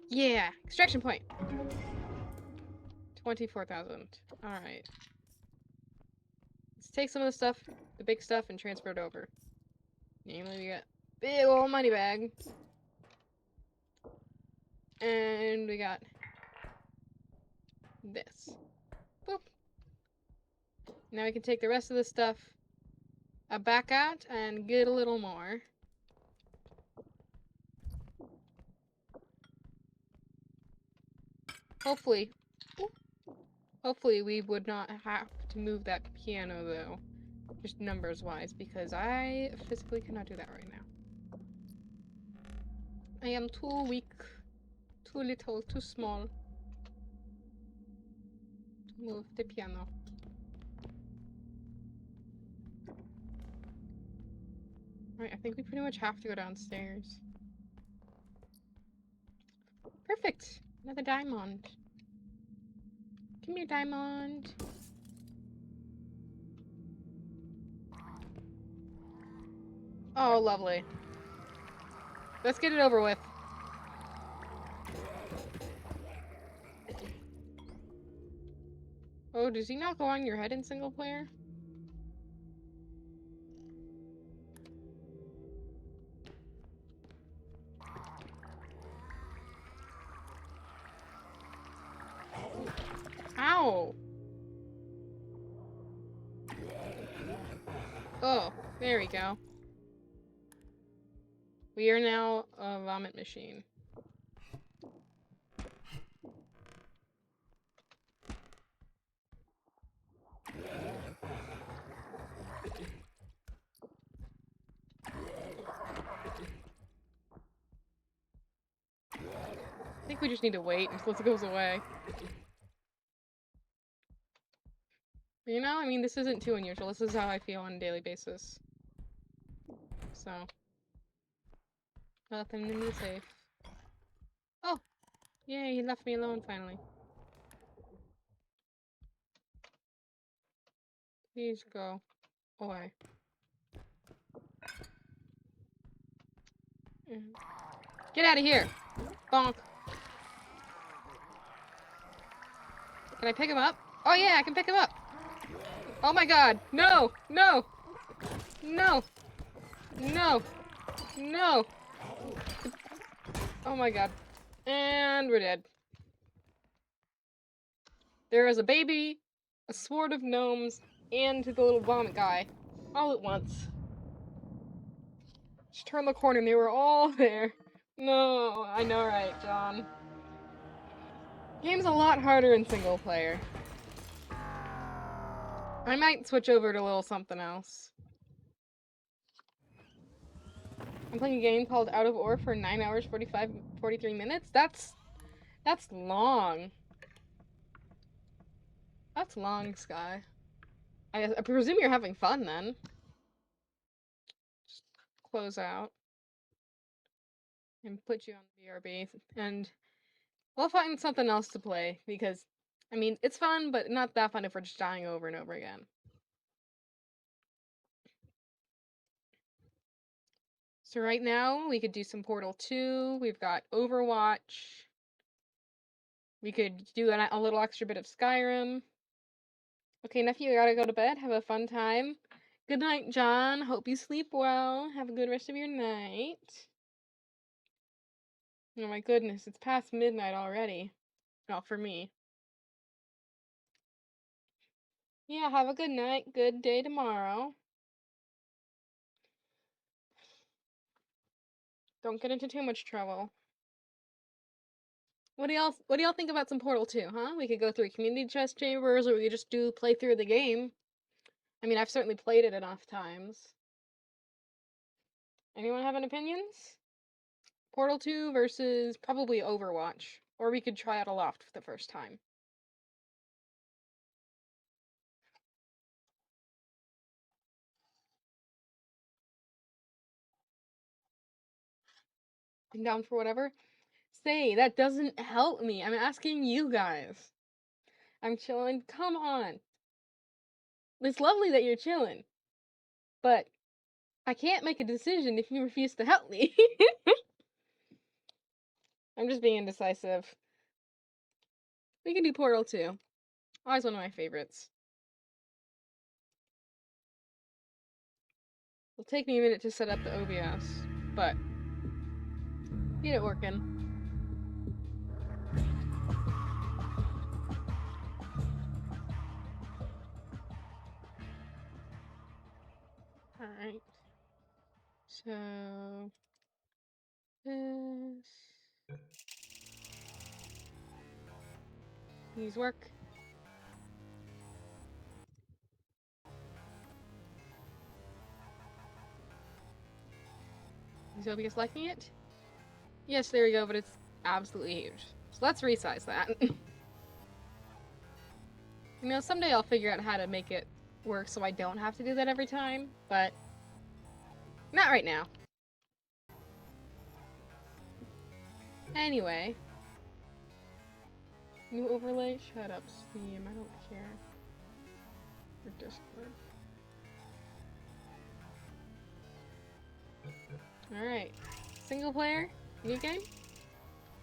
Yeah! Extraction point! 24,000. Alright. Let's take some of the stuff, the big stuff, and transfer it over. Namely, we got big old money bag. And we got this. Boop. Now we can take the rest of the stuff back out and get a little more. Hopefully we would not have to move that piano though, just numbers wise, because I physically cannot do that right now. I am too weak, too little, too small to move the piano. Alright, I think we pretty much have to go downstairs. Perfect! Another diamond. Come here, diamond. Oh, lovely. Let's get it over with. Oh, does he not go on your head in single player? Ow! Oh, there we go. We are now a vomit machine. I think we just need to wait until it goes away. You know, I mean, this isn't too unusual. This is how I feel on a daily basis. So, let them in the safe. Oh! Yay, he left me alone finally. Please go away. Get out of here! Bonk. Can I pick him up? Oh yeah, I can pick him up! Oh my god! No! No! No! No! No! Oh my god. And we're dead. There is a baby, a sword of gnomes, and the little vomit guy. All at once. Just turned the corner and they were all there. No, I know, right, John? Game's a lot harder in single player. I might switch over to a little something else. I'm playing a game called Out of Ore for 9 hours, 43 minutes? That's long. That's long, Sky. I presume you're having fun, then. Just close out. And put you on the BRB, and we'll find something else to play, because, I mean, it's fun, but not that fun if we're just dying over and over again. So right now, we could do some Portal 2, we've got Overwatch, we could do a little extra bit of Skyrim. Okay, nephew, I gotta go to bed, have a fun time. Good night, John, hope you sleep well, have a good rest of your night. Oh my goodness, it's past midnight already. Not for me. Yeah, have a good night, good day tomorrow. Don't get into too much trouble. What do y'all think about some Portal 2, huh? We could go through community chest chambers, or we could just do play through the game. I mean, I've certainly played it enough times. Anyone have any opinions? Portal 2 versus probably Overwatch. Or we could try out Aloft for the first time. I'm down for whatever. Say, that doesn't help me. I'm asking you guys. I'm chilling. Come on. It's lovely that you're chilling. But I can't make a decision if you refuse to help me. I'm just being indecisive. We can do Portal 2. Always one of my favorites. It'll take me a minute to set up the OBS, but get it working. Alright. So... this... These work. Is Obius liking it? Yes, there we go, but it's absolutely huge. So let's resize that. You know, someday I'll figure out how to make it work so I don't have to do that every time, but not right now. Anyway. New overlay? Shut up, Steam. I don't care. Or Discord. Alright. Single player? New game?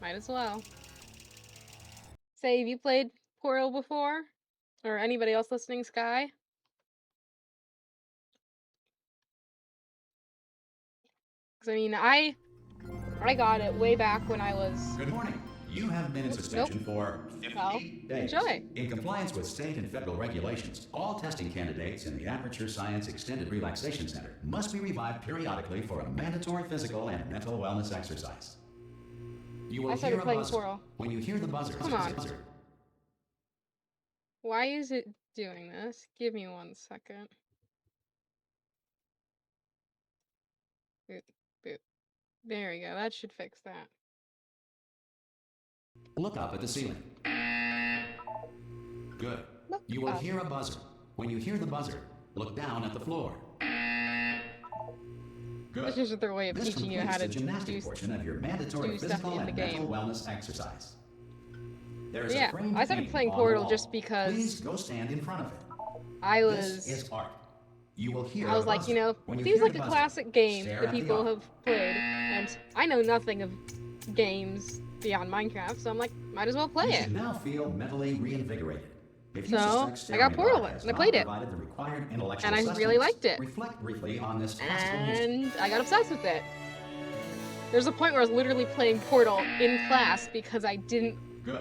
Might as well. Say, have you played Portal before? Or anybody else listening, Sky? Because, I mean, I got it way back when I was... Good morning. You have been in suspension for 50 days. Enjoy. In compliance with state and federal regulations, all testing candidates in the Aperture Science Extended Relaxation Center must be revived periodically for a mandatory physical and mental wellness exercise. You will hear a buzzer. Portal. When you hear the buzzer, Come on. Why is it doing this? Give me 1 second. Boop, boop. There we go. That should fix that. Look up at the ceiling. Good. Look You will up. hear a buzzer. When you hear the buzzer, look down at the floor. Good. This is their way of This teaching you how completes to the gymnastic portion of your mandatory do stuff physical in and the mental game. wellness exercise. There is Yeah, a framed I started painting playing on Portal the just wall. because Please go stand in front of it. I This is was... art. You will hear I was a like, buzzer. you know, When you seems hear like the a buzzer, classic game stare that at the people art. have played, and I know nothing of games beyond Minecraft, so I'm like, might as well play You it. should now feel mentally reinvigorated. If So, you suspect I got staring at Portal art has and I not played it. provided the required intellectual And I really sustenance, liked it. Reflect briefly on this classical music. And I got obsessed with it. There's a point where I was literally playing Portal in class because I didn't Good.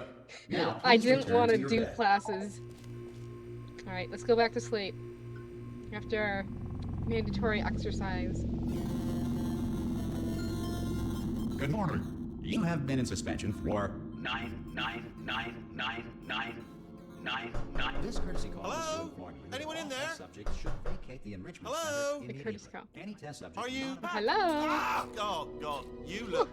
Now, I please didn't return want to your do bed. classes. Alright, let's go back to sleep. After our mandatory exercise. Good morning. You have been in suspension for 9999999. This courtesy call is to Hello? inform you that Anyone in all there? test subjects should vacate the enrichment Hello? center The immediately. courtesy call. Any test subject Are you? not- Hello? Ah, oh God, you look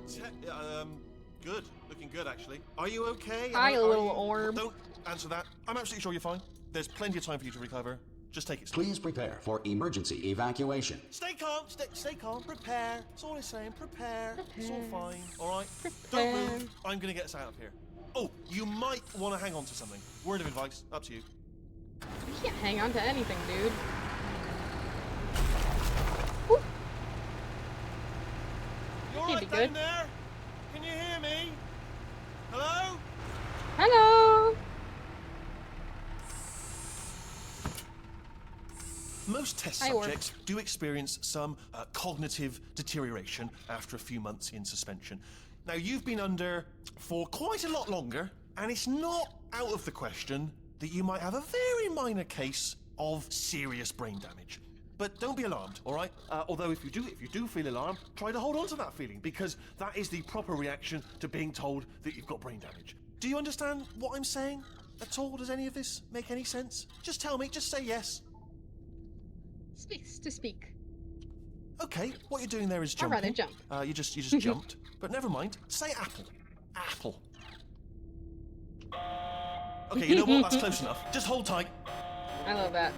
good. Looking good, actually. Are you okay? Hi, Are little you- orb. Don't answer that. I'm absolutely sure you're fine. There's plenty of time for you to recover. Just take it slow. Please prepare for emergency evacuation. Stay calm. Stay calm. Prepare. That's all I'm saying. Prepare. It's all Prepare. fine. All right. Prepare. Don't move. I'm gonna get us out of here. Oh, you might want to hang on to something. Word of advice. Up to you. You can't hang on to anything, dude. Woo. You all Can't right be down good. there? Can you hear me? Hello? Hello! Most test Hi, Orb. subjects do experience some cognitive deterioration after a few months in suspension. Now, you've been under for quite a lot longer, and it's not out of the question that you might have a very minor case of serious brain damage. But don't be alarmed, all right? Although if you do feel alarmed, try to hold on to that feeling, because that is the proper reaction to being told that you've got brain damage. Do you understand what I'm saying at all? Does any of this make any sense? Just tell me, just say yes. Speaks to speak. Okay, what you're doing there is I'd jumping. rather jump. You just jumped, but never mind. Say apple. Apple. Okay, you know what? That's close enough. Just hold tight. I love that.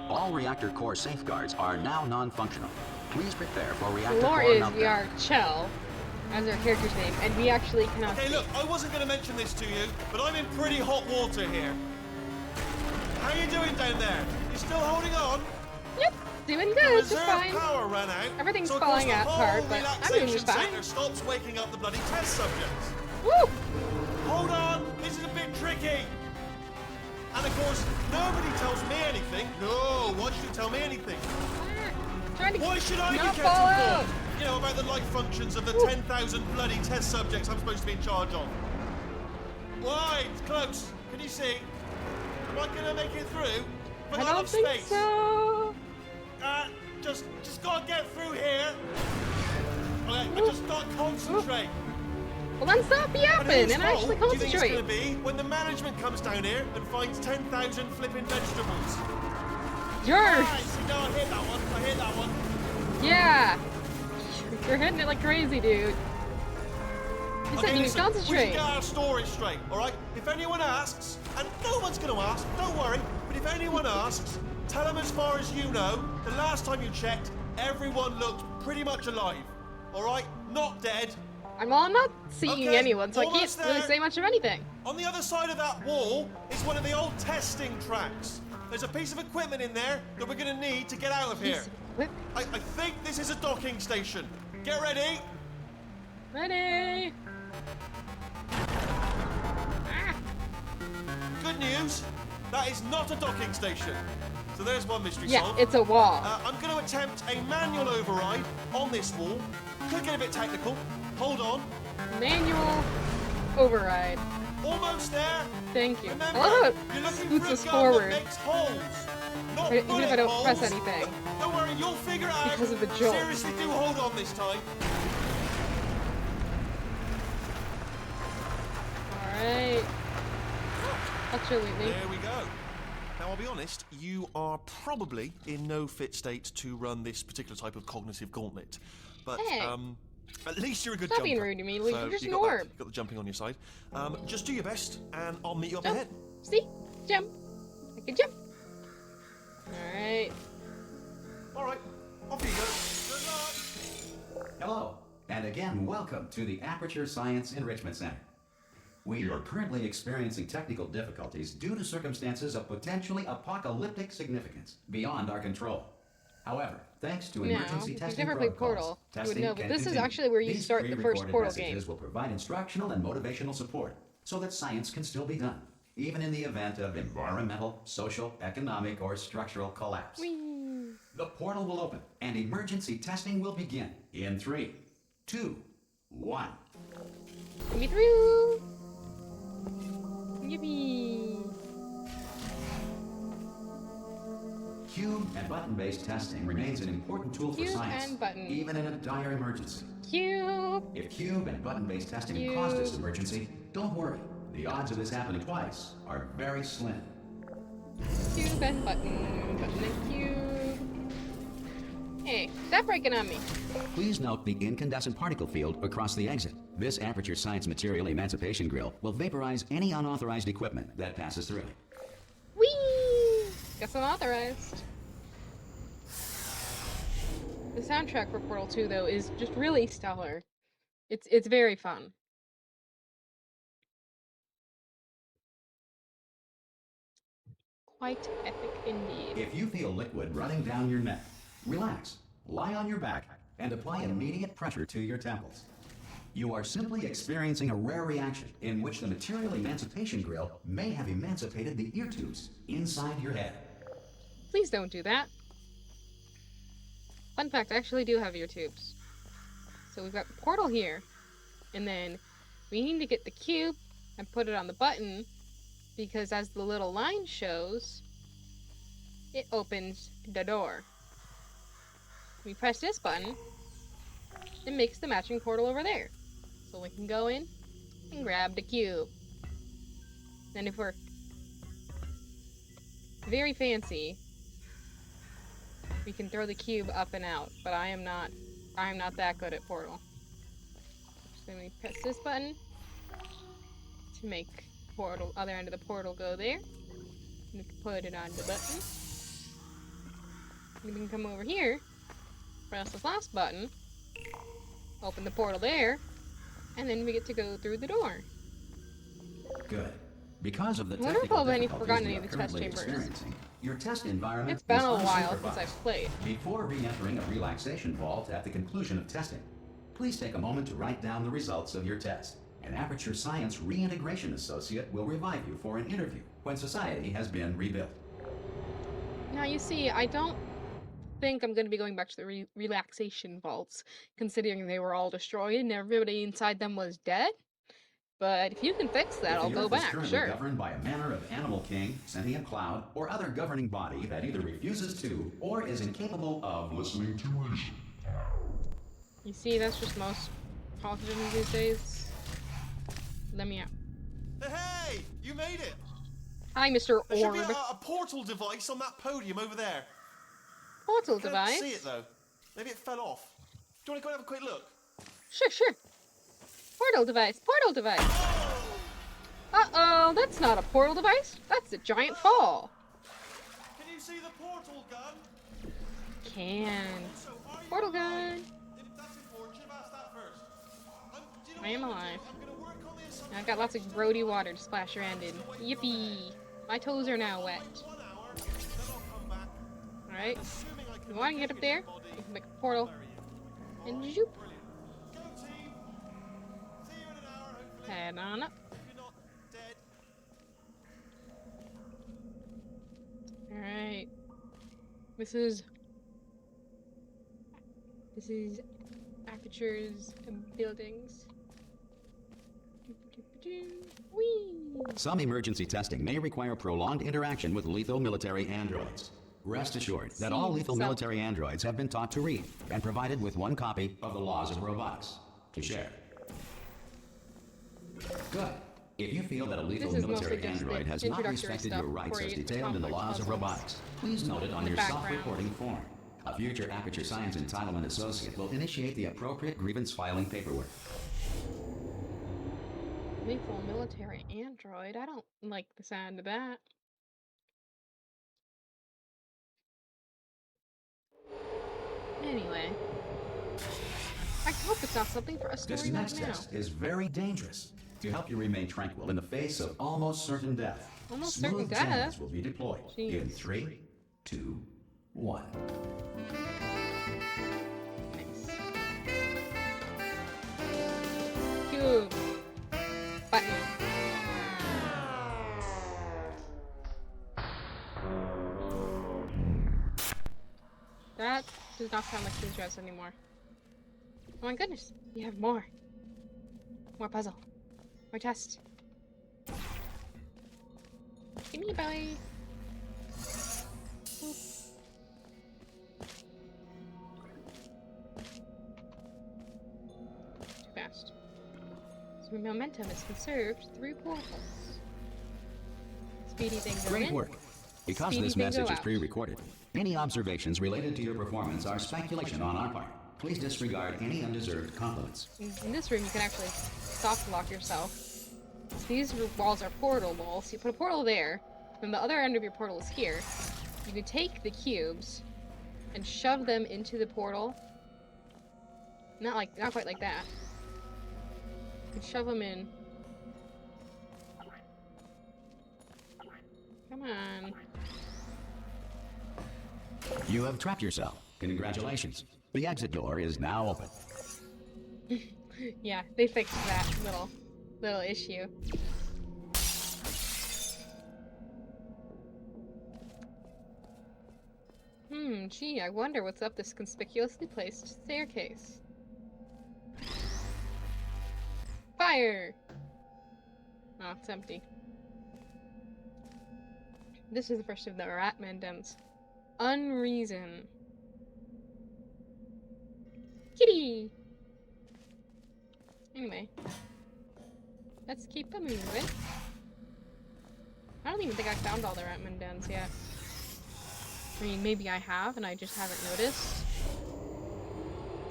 All reactor core safeguards are now non-functional. Please prepare for The reactor lore core is meltdown. we are Chell, as our character's name, and we actually cannot Okay, speak. look, I wasn't going to mention this to you, but I'm in pretty hot water here. How you doing down there? You still holding on? Yep, doing The good, just reserve fine. power ran out. Everything's so of course falling the apart, whole but I'm doing relaxation just fine. centre stops waking up the bloody test subjects. Woo! Hold on, this is a bit tricky. And of course, nobody tells me anything. No, why should you tell me anything? Trying to Why should I be not kept fall out. informed? You know, about the life functions of the 10,000 bloody test subjects I'm supposed to be in charge of. Why? It's close. Can you see? Am I gonna make it through? Have I got don't enough think space? so. just gotta get through here. Okay, I just gotta concentrate. Well, then stop yapping and actually Do you think it's concentrate. gonna be when the management comes down here and finds 10,000 flipping vegetables? Yours. Right, so no, I hit that one. I hit that one. Yeah. You're hitting it like crazy, dude. You said you need to listen, we should concentrate. get our story straight, all right? If anyone asks, and no one's going to ask, don't worry, but if anyone asks, tell them as far as you know, the last time you checked, everyone looked pretty much alive, all right? Not dead. I'm not seeing Okay, anyone, so I can't almost really there. say much of anything. On the other side of that wall is one of the old testing tracks. There's a piece of equipment in there that we're going to need to get out of here. I think this is a docking station. Get ready. Ready? Ah. Good news, that is not a docking station. So there's one mystery Yeah, solved. it's a wall. I'm going to attempt a manual override on this wall. Could get a bit technical. Hold on. Manual override. Almost there. Thank you. Remember, I love how you're it looking scoots for a us gun forward. that makes holes, not Even if I bullet don't press holes. anything. Don't worry, you'll figure it out. Because of the jolt. Seriously, do hold on this time. Alright. Absolutely. There we go. Now, I'll be honest, you are probably in no fit state to run this particular type of cognitive gauntlet. But, Hey. at least you're a good Stop jumper. being rude to me, Luke. So You're just you an got that. orb. You got the jumping on your side. Just do your best, and I'll meet you up Jump. ahead. See? Jump. I can jump. Alright. All right, off you go. Good luck. Hello, and again, welcome to the Aperture Science Enrichment Center. We are currently experiencing technical difficulties due to circumstances of potentially apocalyptic significance beyond our control. However, thanks to No, emergency if you've testing never played protocols, Portal, you would testing know, but can this is continue. actually where you These start the first pre-recorded Portal messages game. will provide instructional and motivational support so that science can still be done, even in the event of environmental, social, economic, or structural collapse. Whee! The portal will open and emergency testing will begin in 3, 2, 1. Get me through! Yippee! Cube and button-based testing remains an important tool for Cube science, and button. even in a dire emergency. Cube! If cube and button-based testing caused this emergency, don't worry. The odds of this happening twice are very slim. Cube and button. Button and cube. Hey, stop breaking on me. Please note the incandescent particle field across the exit. This Aperture Science Material Emancipation Grill will vaporize any unauthorized equipment that passes through it. Whee! Guess I'm authorized. The soundtrack for Portal 2, though, is just really stellar. It's very fun. Quite epic indeed. If you feel liquid running down your neck, relax, lie on your back, and apply immediate pressure to your temples. You are simply experiencing a rare reaction in which the Material Emancipation Grill may have emancipated the ear tubes inside your head. Please don't do that. Fun fact, I actually do have ear tubes. So we've got the portal here, and then we need to get the cube and put it on the button, because as the little line shows, it opens the door. We press this button, it makes the matching portal over there. So we can go in and grab the cube. And if we're very fancy, we can throw the cube up and out, but I am not that good at Portal. So we press this button to make portal other end of the portal go there. We can put it on the button. We can come over here, press this last button, open the portal there, and then we get to go through the door. Good. Because of the I wonder if technical I've difficulties forgotten we any are of the test currently chambers. experiencing, your test environment It's been is a while since unsupervised. I've played. Before re-entering a relaxation vault at the conclusion of testing, please take a moment to write down the results of your test. An Aperture Science Reintegration Associate will revive you for an interview when society has been rebuilt. Now you see, I don't think I'm going to be going back to the relaxation vaults, considering they were all destroyed and everybody inside them was dead. But if you can fix that, I'll If the go Earth is back, currently sure. governed by a manner of animal king, sentient cloud, or other governing body that either refuses to or is incapable of listening to reason. You see, that's just most politicians these days. Let me out. Hey! You made it! Hi, Mr. There should be Orb. a portal device on that podium over there. Portal Can't device? see it though. Maybe it fell off. Do you want to go and have a quick look? Sure, sure. Portal device, portal device. Uh-oh, that's not a portal device. That's a giant fall. Can you see the portal gun? Can. Also, are you Portal alive? gun. That's important. Should have asked that first. Do you know I am what I'm alive. gonna do? I'm gonna work on the assumption I've got lots of grody water to splash around in. Yippee. My toes are now wet. 1 hour, then I'll come back. Alright. Assuming I can You want to get up there? body, You can make a portal. bury you. And Alright, zoop. brilliant. Go team. See you in an hour, hopefully. Head on up. If you're not dead. Alright. This is apertures and buildings. Whee! Some emergency testing may require prolonged interaction with lethal military androids. Rest assured that all lethal military androids have been taught to read and provided with one copy of the laws of robotics to share. Good. If you feel that a lethal This is military mostly just the android has not introductory respected stuff your rights before as you get to detailed in the complex laws of puzzles. robotics, please note it on the your background. self-reporting form. A future Aperture Science Entitlement Associate will initiate the appropriate grievance filing paperwork. Lethal military android? I don't like the sound of that. Anyway. I hope it's not something for a story This right next now. test is very dangerous. To help you remain tranquil in the face of almost certain death, Almost certain smooth death? jams will be deployed in Jeez. 3, 2, 1. Nice. Cube. Button. That does not sound like King's Dress anymore. Oh my goodness, you have more. More puzzle. More test. Give me a boy. Boop. Too fast. So momentum is conserved through portals. Speedy thing go Great in. work. Because Speedy this thing message go is out. pre-recorded, any observations related to your performance are speculation on our part. Please disregard any undeserved compliments. In this room, you can actually soft lock yourself. So these walls are portal walls. You put a portal there, then the other end of your portal is here. You can take the cubes and shove them into the portal. Not quite like that. You can shove them in. Come on. You have trapped yourself. Congratulations. The exit door is now open. Yeah, they fixed that little issue. Gee, I wonder what's up this conspicuously placed staircase. Fire! Oh, it's empty. This is the first of the Ratman dens. Unreason. Kitty! Anyway. Let's keep a moving. I don't even think I found all the Ratman dens yet. I mean, maybe I have, and I just haven't noticed.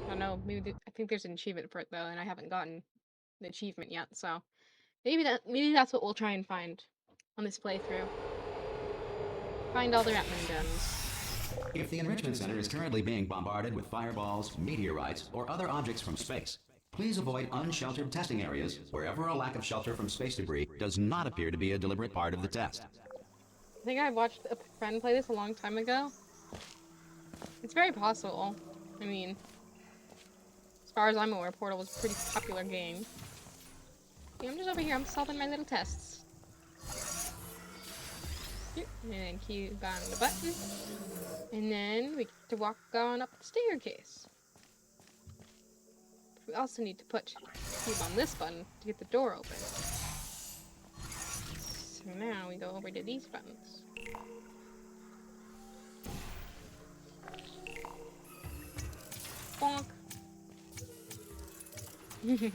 I don't know, I think there's an achievement for it, though, and I haven't gotten the achievement yet, so... Maybe that's what we'll try and find on this playthrough. Find all the Ratman dens. If the Enrichment Center is currently being bombarded with fireballs, meteorites, or other objects from space, please avoid unsheltered testing areas wherever a lack of shelter from space debris does not appear to be a deliberate part of the test. I think I watched a friend play this a long time ago. It's very possible. I mean, as far as I'm aware, Portal was a pretty popular game. Okay, I'm just over here, I'm solving my little tests. Here, and cube on the button. And then we get to walk on up the staircase. we also need to put cube on this button to get the door open. So now we go over to these buttons. Bonk. If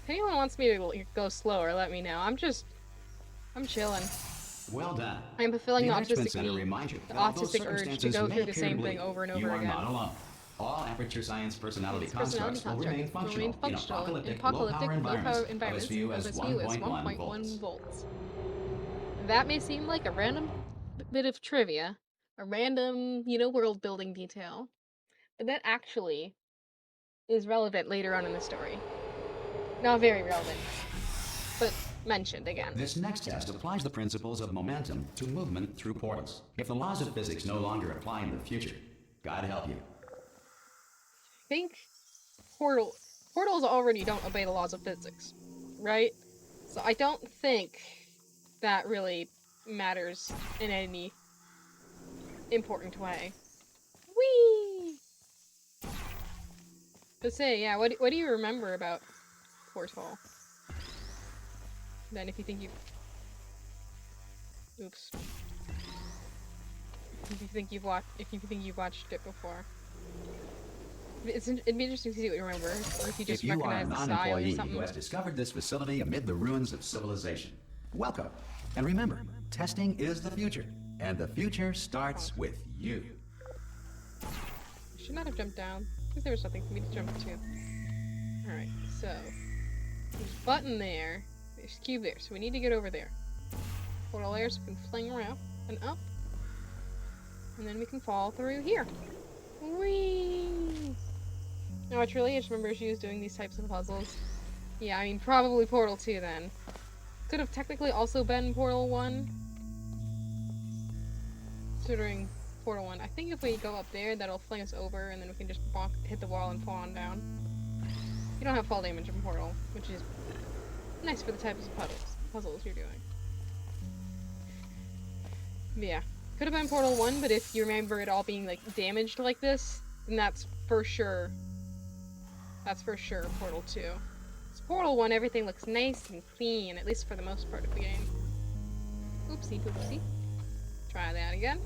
anyone wants me to go slower, let me know. I'm chilling. Well done. I'm fulfilling the Enrichment autistic Center need, reminds you the that although autistic urge to circumstances go may through the appear same bleak, thing over and over you are again. not alone. All Aperture Science personality Personality constructs will remain functional in apocalyptic, low-power low-power environments of as few as 1.1 volts. That may seem like a random bit of trivia, a random, world-building detail, but that actually is relevant later on in the story. Not very relevant, but mentioned again. This next test applies the principles of momentum to movement through portals. If the laws of physics no longer apply in the future, God help you. I think portals already don't obey the laws of physics, right? So I don't think that really matters in any important way. Whee! But say, yeah, what do you remember about Portal? Then if you think oops. If you think you've watched it before. It'd be interesting to see what you remember, or if you just If you are a recognize the style or non-employee something. who has discovered this facility amid the ruins of civilization, welcome. And remember, testing is the future, and the future starts with you. I should not have jumped down, because there was nothing for me to jump to. Alright, so there's a button there, there's a cube there, so we need to get over there. Portal there so we can fling around and up, and then we can fall through here. Whee! No, it's really, I just remember she was doing these types of puzzles. Yeah, I mean, probably Portal 2 then. Could have technically also been Portal 1. Considering Portal 1. I think if we go up there, that'll fling us over, and then we can just bonk, hit the wall and fall on down. You don't have fall damage in Portal, which is nice for the types of puzzles you're doing. But yeah. Could have been Portal 1, but if you remember it all being, like, damaged like this, then that's for sure Portal 2. So Portal 1, everything looks nice and clean, at least for the most part of the game. Oopsie poopsie. Try that again.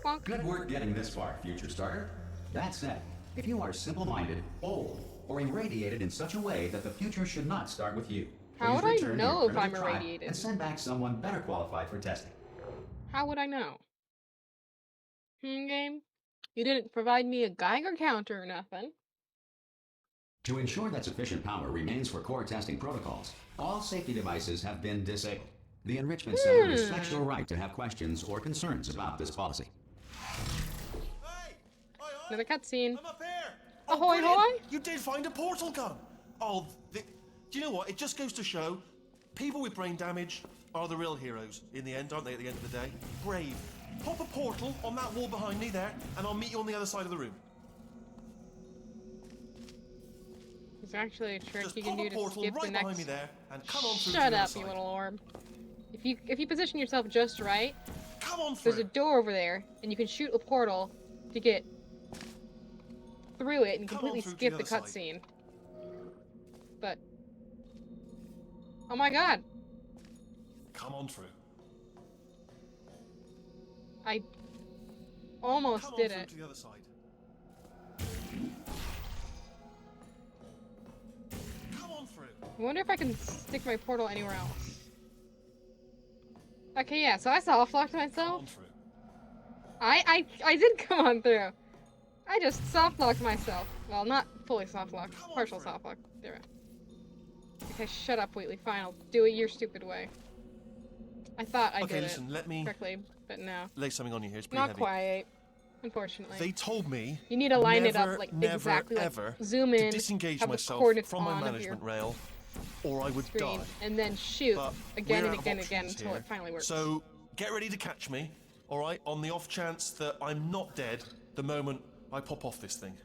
Bonk. Good work getting this far, future starter. That said, if you are simple-minded, old, or irradiated in such a way that the future should not start with you, How would I please return to know your if I'm primitive tribe irradiated? and send back someone better qualified for testing. How would I know? Game? You didn't provide me a Geiger counter or nothing. To ensure that sufficient power remains for core testing protocols, all safety devices have been disabled. The Enrichment Center respects your right to have questions or concerns about this policy. Hey! Another cutscene. I'm up here! Ahoy, brilliant. hoy! You did find a portal gun! Oh, do you know what? It just goes to show, people with brain damage are the real heroes in the end, aren't they, at the end of the day? Brave. Pop a portal on that wall behind me there, and I'll meet you on the other side of the room. There's actually a trick Just you can pop do a to portal skip right the behind next... me there, and come on through to Shut the other up, you side. little orb. If you position yourself just right, Come on through. there's a door over there, and you can shoot a portal to get through it and Come on completely through to skip the the other side. cutscene. But... oh my god! Come on through. I almost Come on did through it. to the other side. Come on through. I wonder if I can stick my portal anywhere else. Okay, yeah, so I soft-locked Come on myself. through. I did come on through. I just soft-locked myself. Well, not fully soft-locked. Come on Partial through. soft-lock. There we go. Okay, shut up, Wheatley. Fine, I'll do it your stupid way. I thought I Okay, did listen, it let me correctly, but no. lay something on you here. It's pretty Not heavy. quite, unfortunately. They told me You need to line it never, up, like, never, exactly, like, ever zoom to in, disengage have the myself coordinates from my on of your management rail, or I would screen, die. and then shoot But again we're and out of again and again options until here. it finally works. So get ready to catch me, all right? On the off chance that I'm not dead the moment I pop off this thing.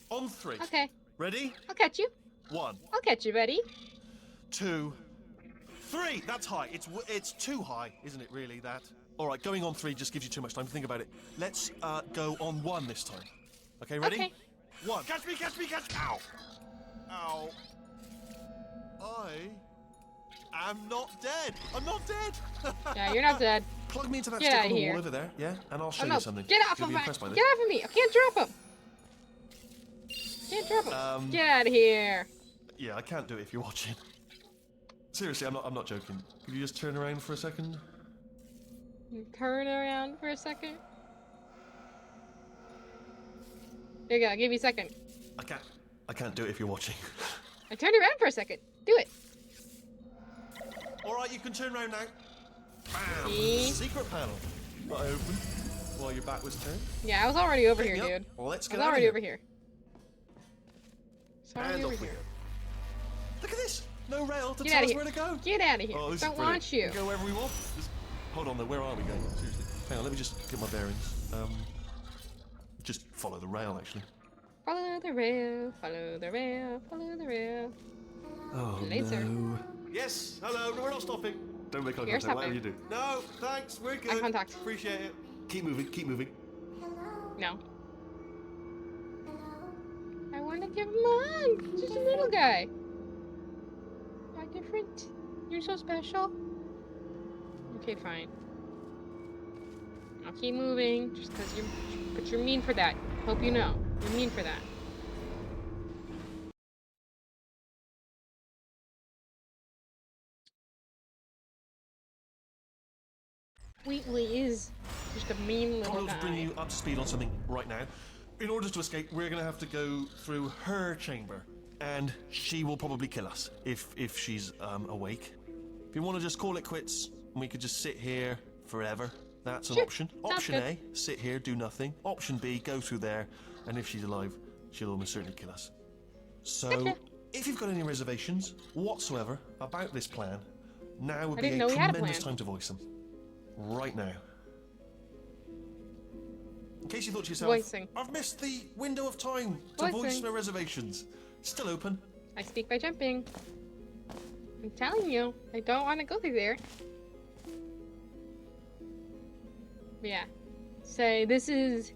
On 3. Okay, Ready? I'll catch you. 1, I'll catch you, Betty. 2, 3. That's high. It's too high, isn't it? Really, that. All right, going on 3 just gives you too much time to think about it. Let's go on 1 this time. Okay, ready? Okay. 1. Catch me, catch me, catch me! Ow! Ow. I am not dead. I'm not dead. Yeah, you're not dead. Plug me into that Get stick outta on the here. wall over there, yeah? And I'll show Oh you no, something. get off You'll of be me! impressed by Get this. off of me! I can't drop him! Can't drop him. Get out of here. Yeah, I can't do it if you're watching. Seriously, I'm not joking. Could you just turn around for a second? Turn around for a second. There you go, I'll give you a second. I can't do it if you're watching. I turned around for a second. Do it. Alright, you can turn around now. Bam! See? Secret panel. Not open while your back was turned. Yeah, I was already over Pick here, me up. dude. Well, let's I get was out of already here. over here. It's already And over off we here. go. Look at this! No rail to Get tell out us of where here. to go. Get out of here. Oh, this Don't is brilliant. want you. We can go wherever we want. Just hold on though, where are we going? Seriously. Hang on, let me just get my bearings. Just follow the rail actually. Follow the rail, follow the rail, follow the rail. Oh Laser. no. Yes, hello, no, we're not stopping. Don't make eye You're contact, whatever you stopping. do. No, thanks, we're good. Eye contact. Appreciate it. Keep moving, keep moving. No. I want to give him a hug. He's just a little guy. Not different. You're so special. Okay, fine. I'll keep moving just because you're mean for that. Hope you know. You're mean for that. Wheatley is just a mean little I'll guy. bring you up to speed on something right now. In order to escape, we're going to have to go through her chamber, and she will probably kill us if she's awake. If you want to just call it quits, and we could just sit here forever, that's an Sure, option. sounds Option good. A, sit here, do nothing. Option B, go through there, and if she's alive, she'll almost certainly kill us. So, Gotcha. if you've got any reservations whatsoever about this plan, now would I be didn't a know we had a tremendous plan. time to voice them. Right now. In case you thought to yourself, Voicing. I've missed the window of time to voice Voicing. my reservations. Still open. I speak by jumping. I'm telling you, I don't want to go through there. But yeah. So this is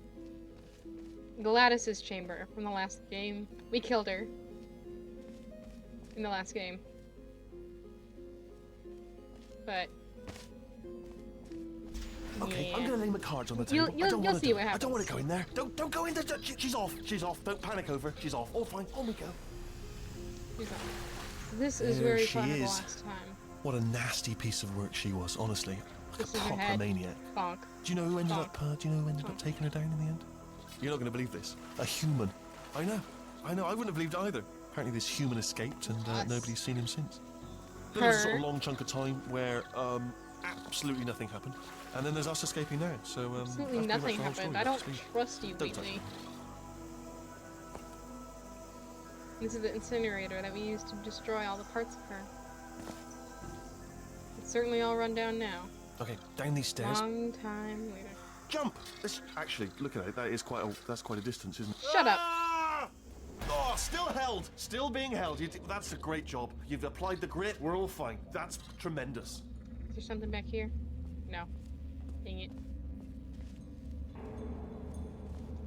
Gladys's chamber from the last game. We killed her in the last game. But Okay, yeah. I'm gonna lay my cards on the You'll- table. you'll- I don't you'll wanna see do what it. I don't want happens. to go in there. Don't go in there. She's off. She's off. Don't panic over. She's off. All fine. On we go. She's not. This is There where we she fought her the is. last time. What a nasty piece of work she was. Honestly, like This a is her proper head. maniac. Bonk. Do you know who ended Bonk. up? Do you know who ended up taking her down in the end? You're not going to believe this. A human. I know. I wouldn't have believed it either. Apparently, this human escaped, and Us. nobody's seen him since. There was a sort of Her. long chunk of time where absolutely nothing happened, and then there's us escaping now. So Absolutely that's pretty much nothing the whole happened. story. I don't Please. trust you, Don't touch Wheatley. me. This is the incinerator that we used to destroy all the parts of her. It's certainly all run down now. Okay, down these stairs. Long time later. Jump! Actually, look at it. That's quite a distance, isn't it? Shut up. Ah! Oh, still held. Still being held. That's a great job. You've applied the grit. We're all fine. That's tremendous. Is there something back here? No. Dang it.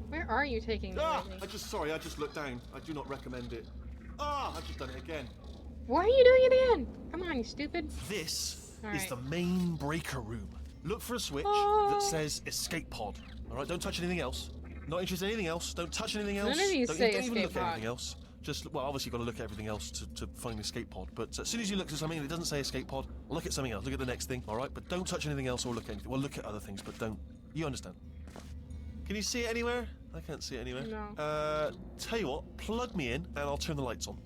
Where are you taking me, Ah! Whitney? I just looked down. I do not recommend it. Ah! I've just done it again. Why are you doing it again? Come on, you stupid. This is Alright. the main breaker room. Look for a switch Oh. that says escape pod. All right, don't touch anything else. Not interested in anything else. Don't touch anything else. None of these don't, say don't even escape look at pod. anything else. Just, well, obviously you've got to look at everything else to find the escape pod. But as soon as you look at something and it doesn't say escape pod, look at something else. Look at the next thing, all right? But don't touch anything else or look at anything. Well, look at other things, but don't. You understand? Can you see it anywhere? I can't see it anywhere. No. Tell you what, plug me in and I'll turn the lights on.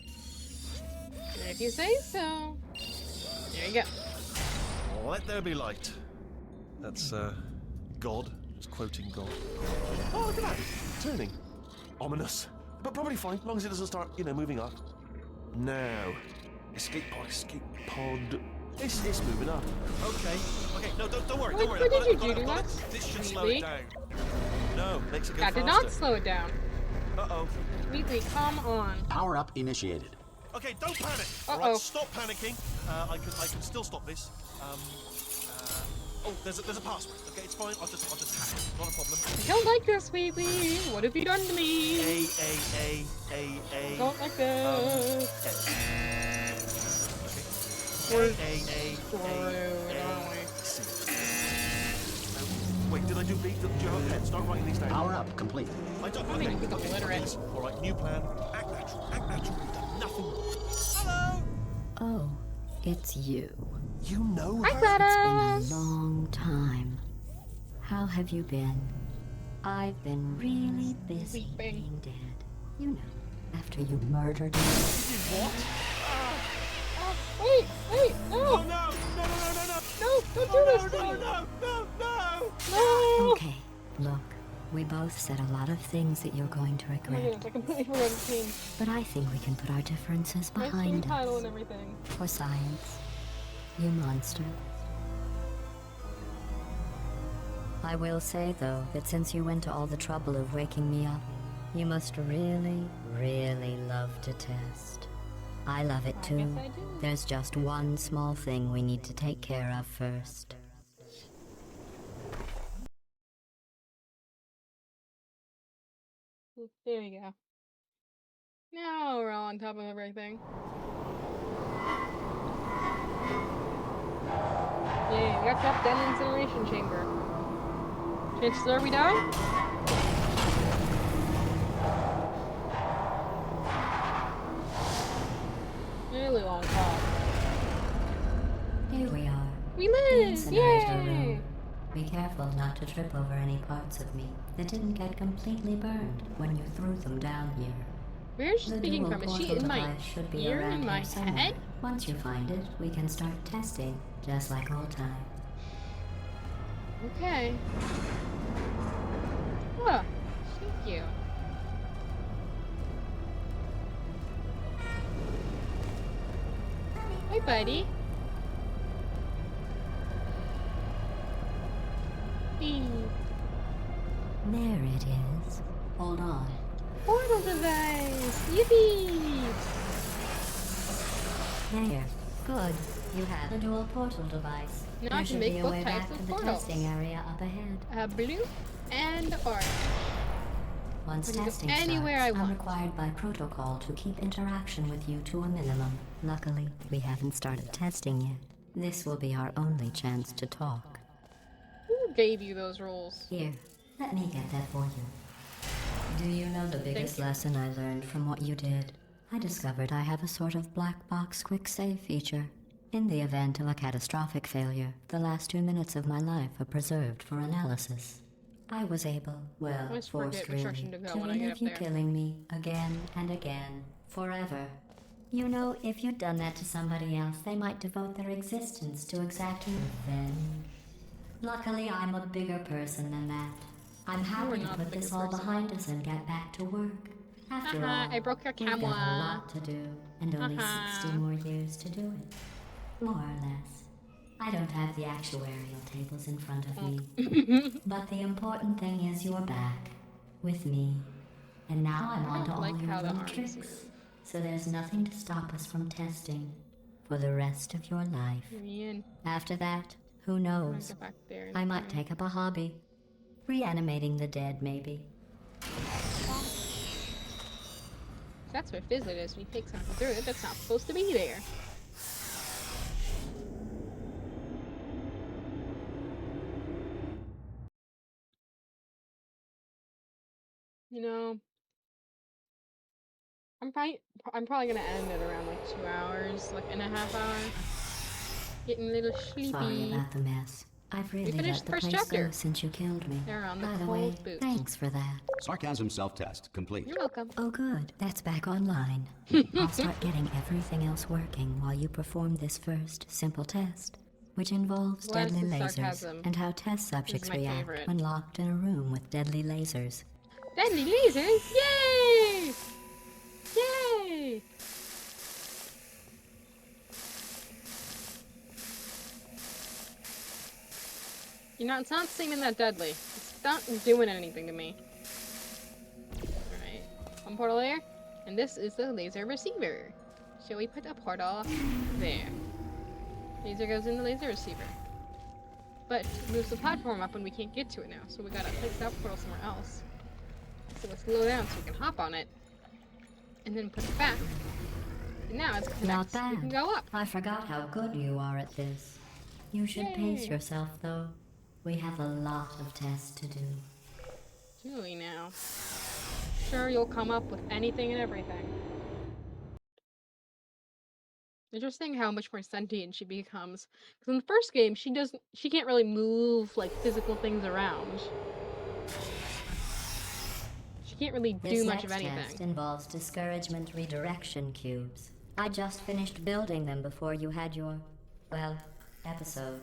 If you say so. There you go. Let there be light. That's, God. Just quoting God. Oh, look at that. Turning. Ominous. But probably fine, as long as it doesn't start, moving up. Now. Escape pod. It's moving up. Okay. No, don't worry, don't worry. What did you I've got do, it. Max? This should slow Wheatley? it down. No, makes it go That faster. did not slow it down. Uh-oh. Wheatley, come on. Power up initiated. Okay, don't panic. Uh-oh. All right, stop panicking. I can still stop this. Oh, there's a password. Okay, it's fine. I'll just hack it. Not a problem. I don't like this, sweetie. What have you done to me? A. Don't like this. Okay. C. Wait, did I do B? Do you have a pen? Start writing these down. Power up complete. I don't. I think he's illiterate. All right, new plan. Act natural. Act natural. You've done nothing wrong. Hello. Oh, it's you. You know Hi, her? Gladys. It's been a long time. How have you been? I've been really busy Sleeping. being dead. You know, after you murdered me. What? Wait, no! Oh no! No! No, don't do this to me! No! Okay, look, we both said a lot of things that you're going to Oh my regret. goodness, I completely forgot the team. But I think we can put our differences Nice new behind title us. and everything. For science. You monster. I will say, though, that since you went to all the trouble of waking me up, you must really, really love to test. I love it I too. guess I do. There's just one small thing we need to take care of first. There you go. Now we're all on top of everything. Yay, we got trapped down in the incineration chamber. Chances are we die? Really long call. Here we are. We The live! incinerator Yay! room. Be careful not to trip over any parts of me that didn't get completely burned when you threw them down here. Where's she The speaking dual from? Is she portal in my device should be ear, around in my here somewhere. head? Once you find it, we can start testing, just like old times. Okay. Oh, thank you. Hi, buddy. Hey. There it is. Hold on. Portal device! Yippee! There. Good. You have a dual portal device. Now I there can should make be a both way types back of to the portals. testing area up ahead. Blue and orange. Once I can go testing anywhere starts, I I'm want. required by protocol to keep interaction with you to a minimum. Luckily, we haven't started testing yet. This will be our only chance to talk. Who gave you those rules? Here, let me get that for you. Do you know the biggest you. lesson I learned from what you did? I discovered I have a sort of black box quick save feature. In the event of a catastrophic failure, the last 2 minutes of my life are preserved for analysis. I was able, well, always forced forget which really, direction to go to when I get relive up you there. killing me again and again, forever. You know, if you'd done that to somebody else, they might devote their existence to exacting revenge. Luckily, I'm a bigger person than that. I'm happy to not a put bigger this all person. behind us and get back to work. After Haha, all, I broke your we've got a camera. lot to do, and only Haha. 60 more years to do it. More or less. I don't have the actuarial tables in front of me. But the important thing is you're back. With me. And now I'm on to all like your how the little arms tricks. move. So there's nothing to stop us from testing. For the rest of your life. Ian, After that, who I'm gonna knows? get back there. I might take up a hobby. Reanimating the dead, maybe. That's what Fizzlet is when you take something through it that's not supposed to be there. You know, I'm probably gonna end it around like 2 hours, like in a half hour. Getting a little Sorry sleepy. about the mess. I've really finished let the the first place chapter. go since you killed me. They're on the By the cold way, boot. thanks for that. Sarcasm self-test complete. You're welcome. Oh good, that's back online. I'll start getting everything else working while you perform this first simple test, which involves Why is deadly this lasers sarcasm? and how test subjects my react favorite. when locked in a room with deadly lasers. Deadly lasers! Yay! Yay! You know, it's not seeming that deadly. It's not doing anything to me. Alright. One portal there. And this is the laser receiver. Shall we put a portal there? Laser goes in the laser receiver. But it moves the platform up and we can't get to it now, so we gotta place that portal somewhere else. So let's slow down so we can hop on it. And then put it back. And now it's Not connected. We can bad. go up. I forgot how good you are at this. You should pace Yay. yourself, though. We have a lot of tests to do. Do we now? Sure, you'll come up with anything and everything. Interesting how much more sentient she becomes. Because in the first game, she can't really move like physical things around. She can't really do This much of next test anything. involves discouragement redirection cubes. I just finished building them before you had your, well, episode.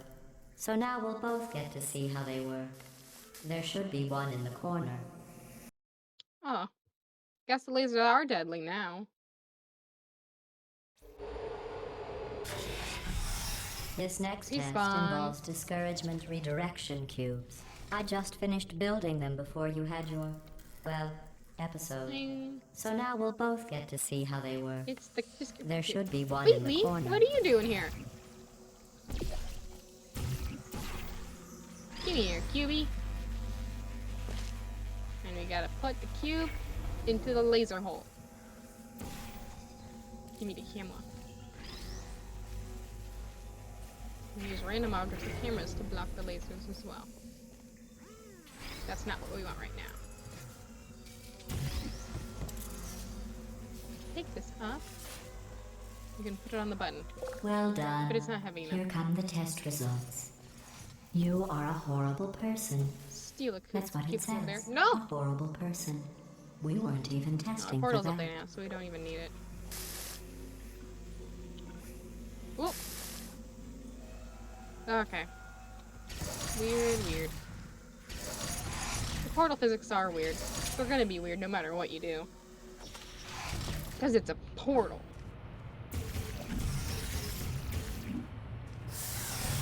So now we'll both get to see how they work. There should be one in the corner. Oh. Guess the lasers are deadly now. This next test Respawn. involves discouragement redirection cubes. I just finished building them before you had your, well, episode. Ding. So now we'll both get to see how they work. It's the There should be one Wait, in the Lee, corner. what are you doing here? Give me your cubie. And we gotta put the cube into the laser hole. Give me the camera. We use random objects and cameras to block the lasers as well. That's not what we want right now. Take this up. You can put it on the button. Well done. But it's not heavy enough. Here come the test results. You are a horrible person. Steal a That's what it cube over there. says. No! A horrible person. We weren't even No, testing for portal's that. up there now, so we don't even need it. Whoop! Okay. Weird. The portal physics are weird. They're gonna be weird no matter what you do. Because it's a portal.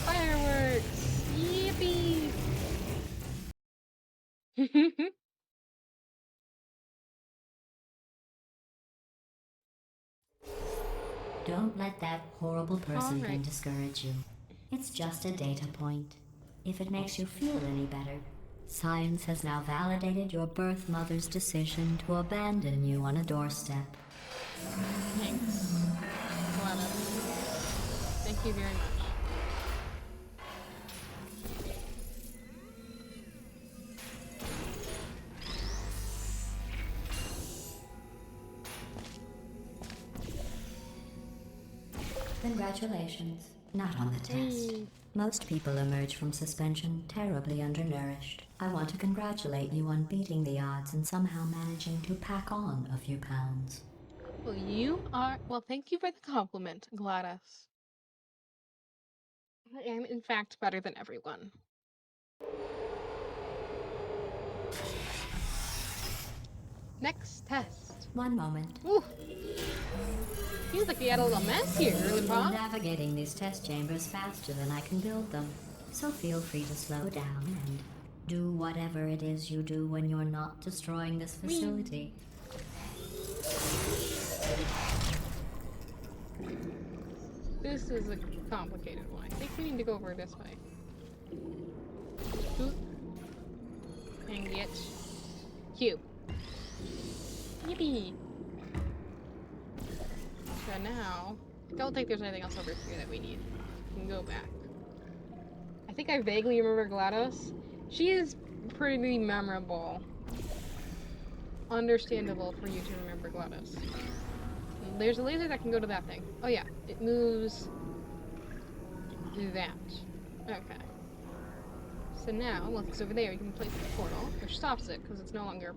Fireworks! Yippee! Don't let that horrible person thing Alright. discourage you. It's just a data point. If it makes you feel any better, science has now validated your birth mother's decision to abandon you on a doorstep. Thanks. Glenna. Thank you very much. Congratulations. Not on the test. Yay. Most people emerge from suspension terribly undernourished. I want to congratulate you on beating the odds and somehow managing to pack on a few pounds. Well, you are. Well, thank you for the compliment, Gladys. I am, in fact, better than everyone. Next test. One moment. Ooh. Seems like we had a little mess here, really, You're Bob. navigating these test chambers faster than I can build them. So feel free to slow down and do whatever it is you do when you're not destroying this facility. This is a complicated one. I think we need to go over this way. Oop. And get cube. Yippee! So now, I don't think there's anything else over here that we need. We can go back. I think I vaguely remember GLaDOS. She is pretty memorable. Understandable for you to remember GLaDOS. There's a laser that can go to that thing. Oh yeah, it moves that. Okay. So now, once it's over there, you can place the portal, which stops it because it's no longer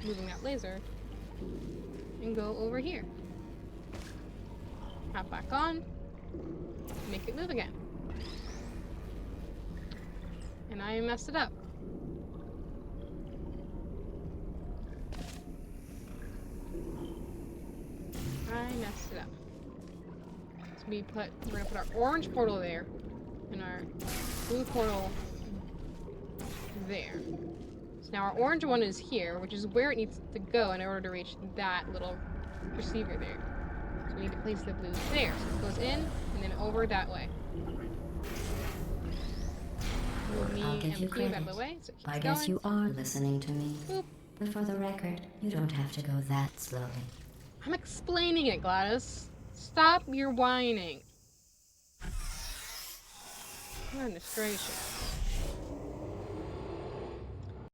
moving that laser, and go over here. Hop back on, make it move again. And I messed it up. I messed it up. So we're gonna put our orange portal there, and our blue portal there. So now our orange one is here, which is where it needs to go in order to reach that little receiver there. So we need to place the blue there. So it goes in, and then over that way. Move me I'll and give the you cube out credit. of the way. So it keeps I guess going. you are listening to me. Boop. But for the record, you don't have to go that slowly. I'm explaining it, Gladys. Stop your whining. Goodness gracious.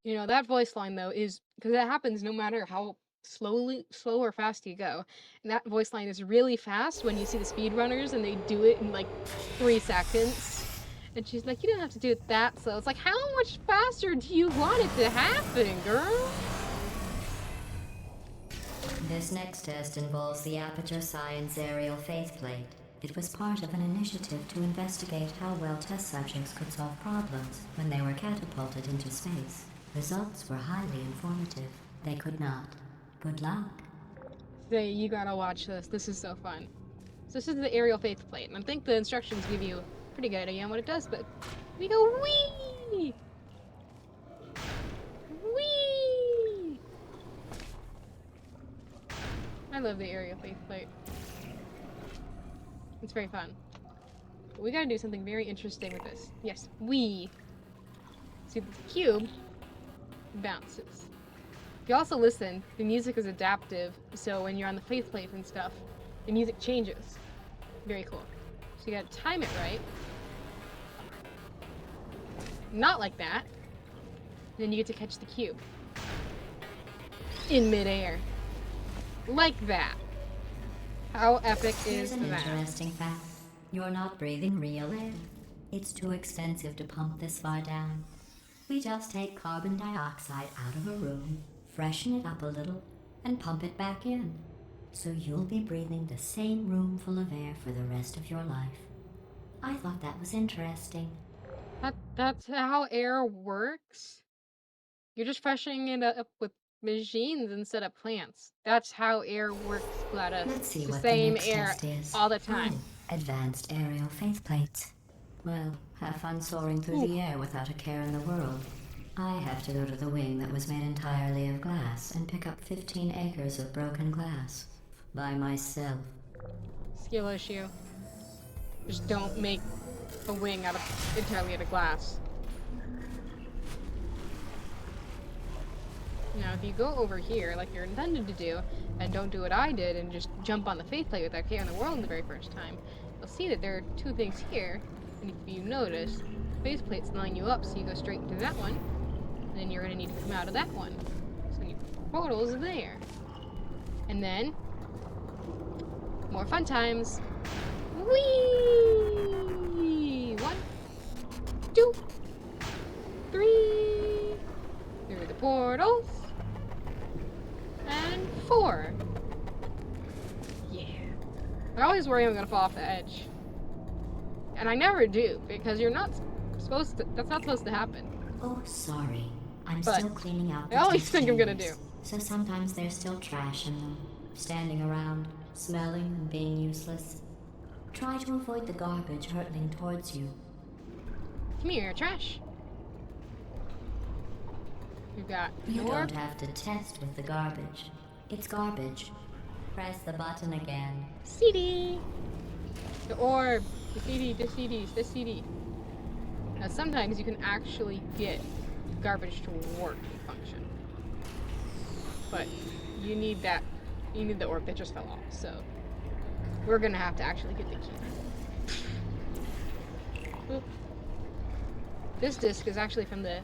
You know, that voice line, though, is... Because that happens no matter how slow or fast you go. And that voice line is really fast when you see the speedrunners and they do it in, like, 3 seconds. And she's like, you don't have to do it that slow. It's like, how much faster do you want it to happen, girl? This next test involves the Aperture Science Aerial Faceplate. It was part of an initiative to investigate how well test subjects could solve problems when they were catapulted into space. Results were highly informative. They could not. Good luck. Say, you gotta watch this. This is so fun. So this is the aerial faceplate, and I think the instructions give you a pretty good idea on what it does, but we go wee! Wee! I love the aerial faceplate. It's very fun. But we gotta do something very interesting with this. Yes, we. See, the cube bounces. If you also listen, the music is adaptive, so when you're on the faceplate and stuff, the music changes. Very cool. So you gotta time it right. Not like that. Then you get to catch the cube. In midair. Like that. How epic Here's is an that? interesting fact. You're not breathing real air. It's too expensive to pump this far down. We just take carbon dioxide out of a room, freshen it up a little, and pump it back in. So you'll be breathing the same room full of air for the rest of your life. I thought that was interesting. That's how air works? You're just freshening it up with machines instead of plants. That's how air works, Gladys. Let's see The what same the next air test is. all the time. Oh, advanced aerial faceplates. Well, have fun soaring through the air without a care in the world. I have to go to the wing that was made entirely of glass and pick up 15 acres of broken glass. By myself. Skill issue. Just don't make a wing entirely out of glass. Now, if you go over here, like you're intended to do, and don't do what I did and just jump on the faceplate without care in the world the very first time, you'll see that there are 2 things here, and if you notice, the faceplate's lining you up, so you go straight into that one, and then you're going to need to come out of that one. So your portal's there. And then, more fun times. Whee! 1, 2, 3, through the portals, and 4. Yeah. I always worry I'm gonna fall off the edge. And I never do, because you're not supposed to, that's not supposed to happen. Oh, sorry. I'm But still cleaning out the I always test think I'm gonna chambers. do. So sometimes there's still trash in them, standing around, smelling and being useless. Try to avoid the garbage hurtling towards you. Come here, trash. We've got You an orb. don't have to test with the garbage. It's garbage. Press the button again. CD. The orb. The CD. The CDs. The CD. Now sometimes you can actually get garbage to work and function. But you need that. You need the orb that just fell off. So we're gonna have to actually get the key. Oop. This disc is actually from the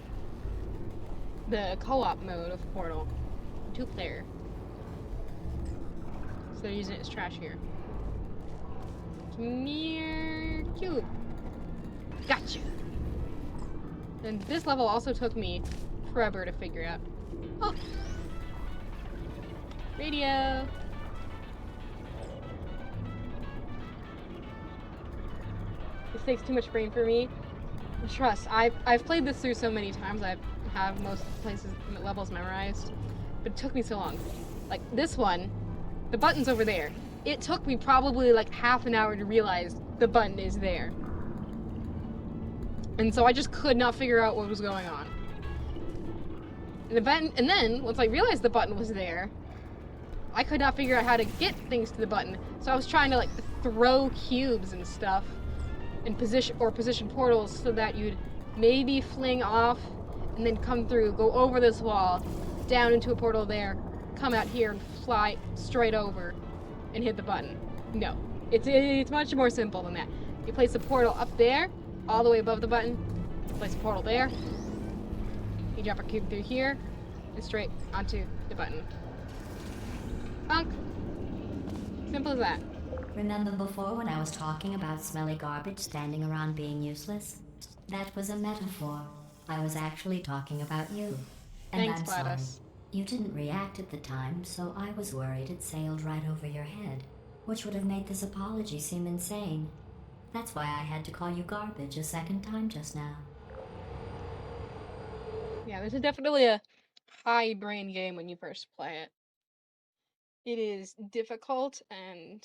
co-op mode of Portal, 2-player. So they're using it as trash here. Come here, cube. Gotcha. And this level also took me forever to figure out. Oh, radio. This takes too much brain for me. Trust, I've played this through so many times. I have most levels memorized, but it took me so long. Like this one, the button's over there. It took me probably like half an hour to realize the button is there. And so I just could not figure out what was going on. And then once I realized the button was there, I could not figure out how to get things to the button. So I was trying to like throw cubes and stuff and position portals so that you'd maybe fling off, and then come through, go over this wall, down into a portal there, come out here and fly straight over and hit the button. No, it's much more simple than that. You place a portal up there, all the way above the button, place a portal there, you drop a cube through here, and straight onto the button. Bonk. Simple as that. Remember before when I was talking about smelly garbage standing around being useless? That was a metaphor. I was actually talking about you. And Thanks, I'm sorry. Gladys. You didn't react at the time, so I was worried it sailed right over your head, which would have made this apology seem insane. That's why I had to call you garbage a second time just now. Yeah, this is definitely a high brain game when you first play it. It is difficult, and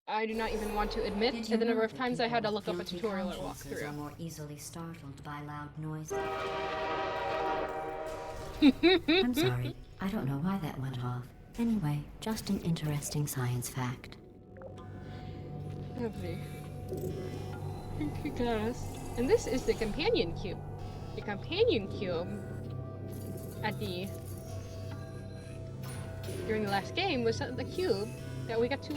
I do not even want to admit Did to you the number know of that times I had to people look up a with guilty tutorial or walk consciences through. are more easily startled by loud noises? I'm sorry. I don't know why that went off. Anyway, just an interesting science fact. Lovely. Thank you, Gladys. And this is the companion cube. The companion cube during the last game was the cube that we got to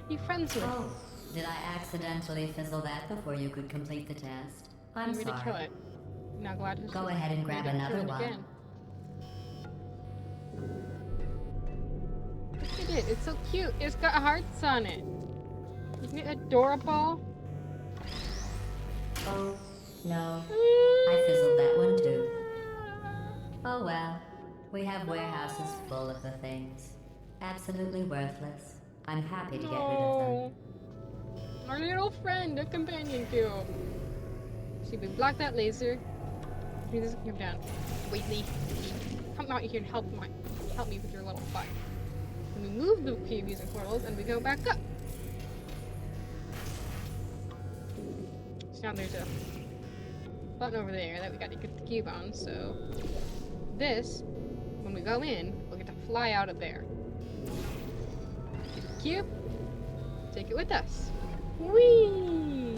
be friends with. Oh, did I accidentally fizzle that before you could complete the test? I'm You made to kill sorry. it. Now Gladys. Go ahead and grab made it another kill it one. again. Look at it. It's so cute. It's got hearts on it. Isn't it adorable? Oh, no. I fizzled that one too. Oh well. We have warehouses full of the things. Absolutely worthless. I'm happy to get rid of them. Our little friend, a companion cube. See, we block that laser. Bring this cube down. Wait, Lee. Come out here and help me with your little butt. And we move the cube using portals, and we go back up. So now there's a button over there that we got to get the cube on. So this, when we go in, we'll get to fly out of there. Get the cube. Take it with us. Whee!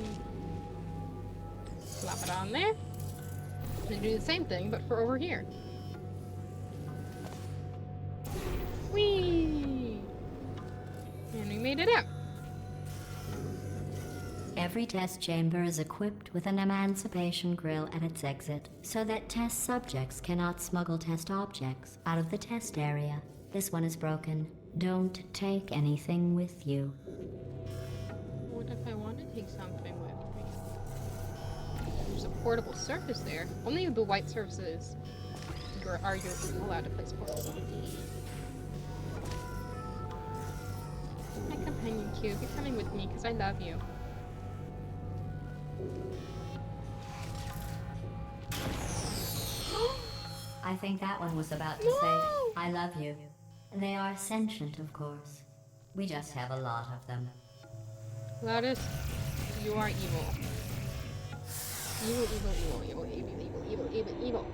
Slap it on there. And do the same thing, but for over here. Whee! And we made it out. Every test chamber is equipped with an emancipation grill at its exit, so that test subjects cannot smuggle test objects out of the test area. This one is broken. Don't take anything with you. What if I want to take something with me? There's a portable surface there. Only the white surfaces are you allowed to place portals on. My companion cube, you're coming with me because I love you. I think that one was about to No! say, I love you. They are sentient, of course. We just have a lot of them. Gladys, you are evil. Evil, evil, evil, evil, evil, evil, evil, evil, evil.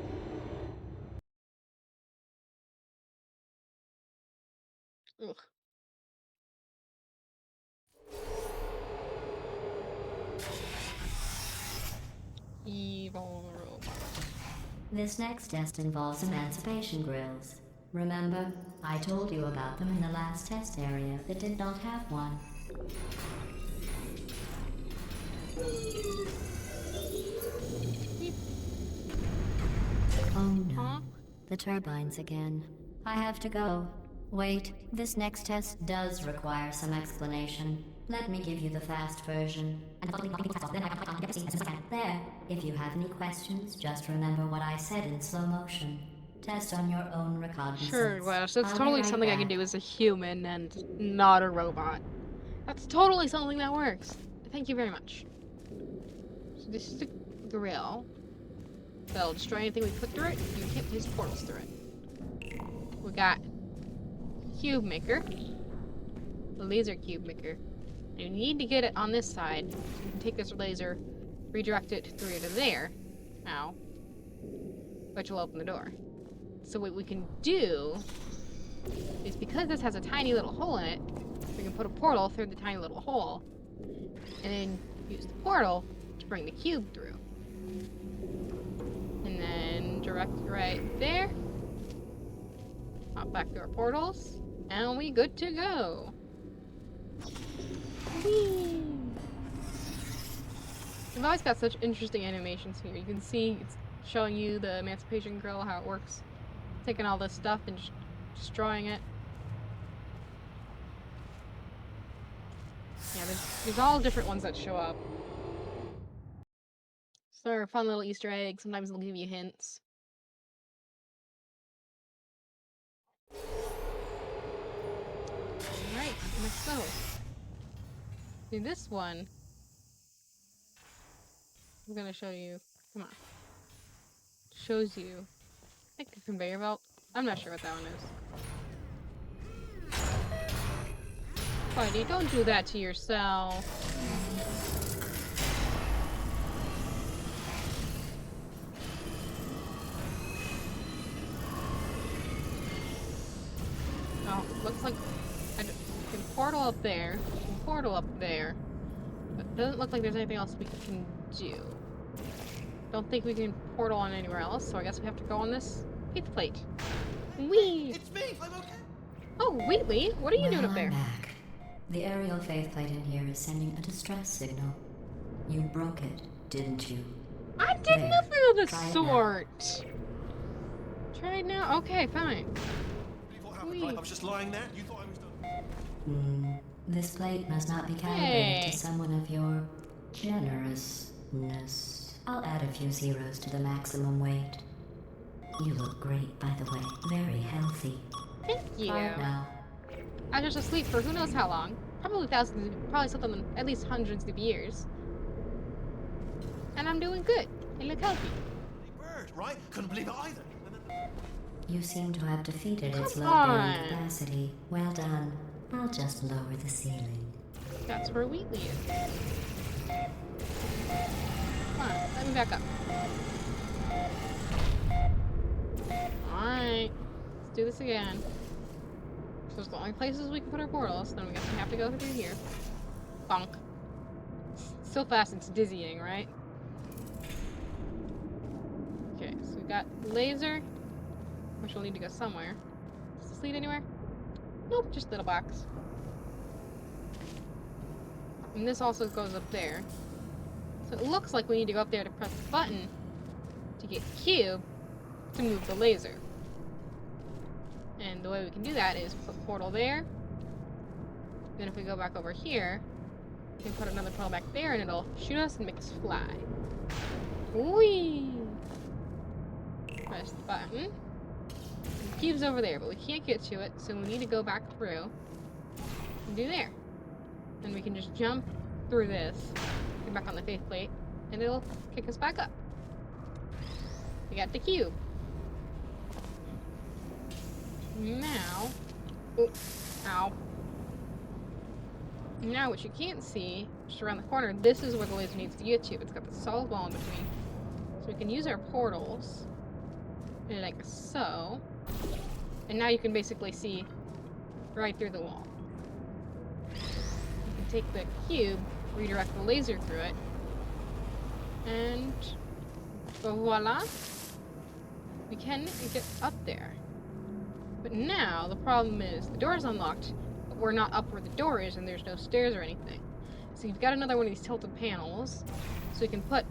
Ugh. Evil robot. This next test involves emancipation grills. Remember, I told you about them in the last test area that did not have one. Oh no, Huh? the turbines again. I have to go. Wait, this next test does require some explanation. Let me give you the fast version. There, if you have any questions, just remember what I said in slow motion. Test on your own recognizance. Sure, Wes. That's I'll be totally right something I can back. do as a human and not a robot. That's totally something that works. Thank you very much. So this is the grill. That'll destroy anything we put through it. You can't place portals through it. We got cube maker. The laser cube maker. And you need to get it on this side. So you can take this laser, redirect it through to there. Ow. Which will open the door. So what we can do is, because this has a tiny little hole in it, we can put a portal through the tiny little hole, and then use the portal to bring the cube through. direct right there. Hop back through our portals, and we good to go. Whee! They've always got such interesting animations here. You can see it's showing you the Emancipation Grill, how it works. Taking all this stuff and just destroying it. Yeah, there's all different ones that show up. So they're a fun little Easter eggs. Sometimes they'll give you hints. Alright, let's go. See, this one, I'm gonna show you. Come on. Shows you, I think, a conveyor belt. I'm not sure what that one is. Buddy, don't do that to yourself. Oh, looks like I can portal up there. Can portal up there. But it doesn't look like there's anything else we can do. Don't think we can portal on anywhere else, so I guess we have to go on this faith plate. Whee! It's me. I'm okay. Oh, Wheatley, what are you doing up there? I'm back. The aerial faith plate in here is sending a distress signal. You broke it, didn't you? I did There, nothing of the try it now. sort. Try it now? Okay, fine. Believe what happened, right? I was just lying there. You thought I was done. This plate must not be calibrated Hey. to someone of your generousness. I'll add a few zeros to the maximum weight. You look great, by the way. Very healthy. Thank you. Try it now. I was just asleep for who knows how long. Probably thousands, probably something at least hundreds of years. And I'm doing good. I look healthy. Bird, right? Couldn't believe it either. And then You seem to have defeated its Come load-bearing on. capacity. Well done. I'll just lower the ceiling. That's where Wheatley is. Come on, let me back up. Alright. Let's do this again. Those are the only places we can put our portals, then we guess we have to go through here. Bonk. So fast it's dizzying, right? Okay, so we got laser, which will need to go somewhere. Does this lead anywhere? Nope, just little box. And this also goes up there. So it looks like we need to go up there to press the button to get the cube to move the laser. And the way we can do that is put portal there. Then if we go back over here, we can put another portal back there and it'll shoot us and make us fly. Whee! Press the button. The cube's over there, but we can't get to it, so we need to go back through and do there. Then we can just jump through this, get back on the faith plate, and it'll kick us back up. We got the cube. Now, oh, ow. Now what you can't see, just around the corner, this is where the laser needs to get to. It's got the solid wall in between. So we can use our portals, like so. And now you can basically see right through the wall. You can take the cube, redirect the laser through it, and voila, we can get up there. But now the problem is the door is unlocked, but we're not up where the door is and there's no stairs or anything. So you've got another one of these tilted panels, so you can put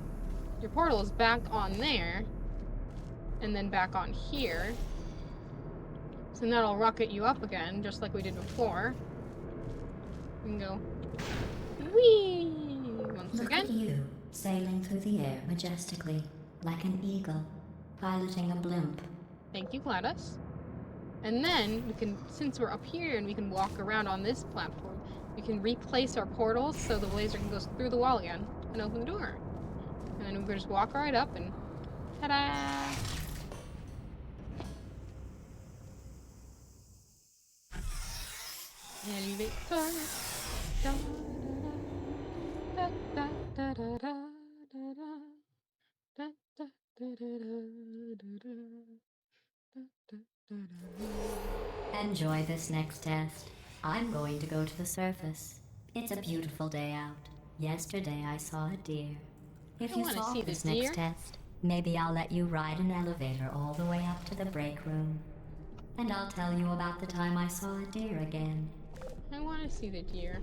your portals back on there and then back on here. So that'll rocket you up again, just like we did before. You can go whee once Look again. at you, sailing through the air majestically, like an eagle, piloting a blimp. Thank you, Gladys. And then we can, since we're up here and we can walk around on this platform, we can replace our portals so the laser can go through the wall again and open the door. And then we can just walk right up and ta-da! Elevator. Da, da, da, da, da, da, da, da. Da, da, da, da, da, da, da. Da, da, da, da. Enjoy this next test. I'm going to go to the surface. It's a beautiful day out. Yesterday I saw a deer. If I you wanna solve see the this deer. next test, Maybe I'll let you ride an elevator all the way up to the break room. And I'll tell you about the time I saw a deer again. I want to see the deer.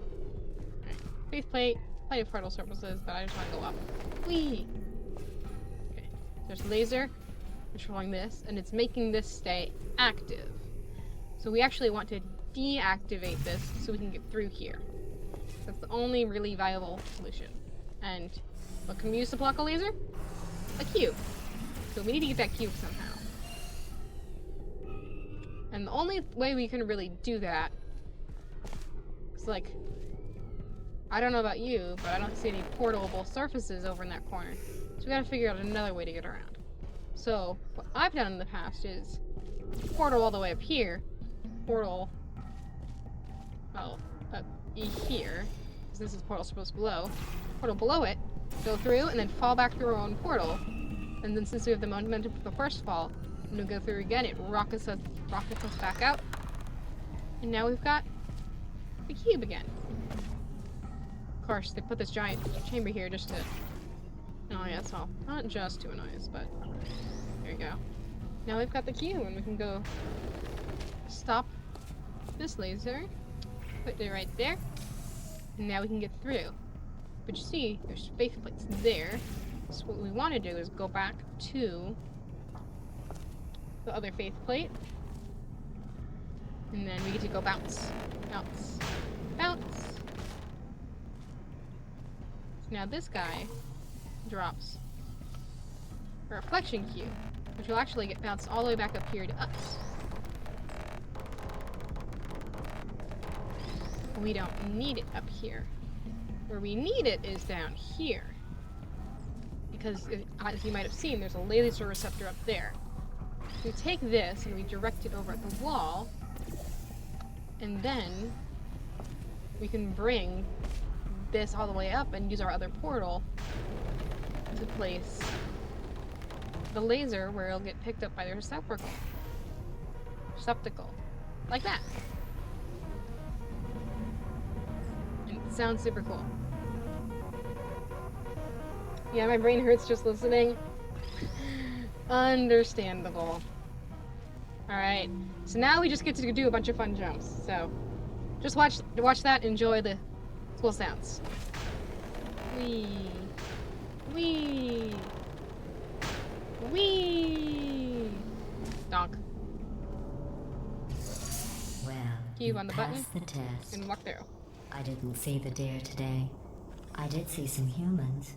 Alright. Faceplate. Plenty of portal surfaces, but I just want to go up. Whee! Okay. There's laser controlling this, and it's making this stay active. So we actually want to deactivate this so we can get through here. That's the only really viable solution. And what can we use to block a laser? A cube. So we need to get that cube somehow. And the only way we can really do that is like, I don't know about you, but I don't see any portable surfaces over in that corner. So we gotta figure out another way to get around. So what I've done in the past is portal all the way up here, portal, well, up here, because this is portal supposed below, portal below it, go through, and then fall back through our own portal. And then since we have the momentum for the first fall, when we go through again, it rockets us back out. And now we've got the cube again. Of course, they put this giant chamber here just to annoy us all. Not just to annoy us, but there you go. Now we've got the cube, and we can go stop this laser, put it right there, and now we can get through. But you see, there's faith plates there. So what we want to do is go back to the other faith plate, and then we get to go bounce, bounce, bounce. So now this guy drops a reflection cube, which will actually get bounced all the way back up here to us. We don't need it up here. Where we need it is down here. Because, as you might have seen, there's a laser receptor up there. We take this and we direct it over at the wall, and then we can bring this all the way up and use our other portal to place the laser where it'll get picked up by the receptacle. Like that. And it sounds super cool. Yeah, my brain hurts just listening. Understandable. Alright, so now we just get to do a bunch of fun jumps. So, just watch that, enjoy the cool sounds. Whee! Whee! Whee! Donk. Well, Cube on the button, passed the test. and walk through. I didn't see the deer today. I did see some humans.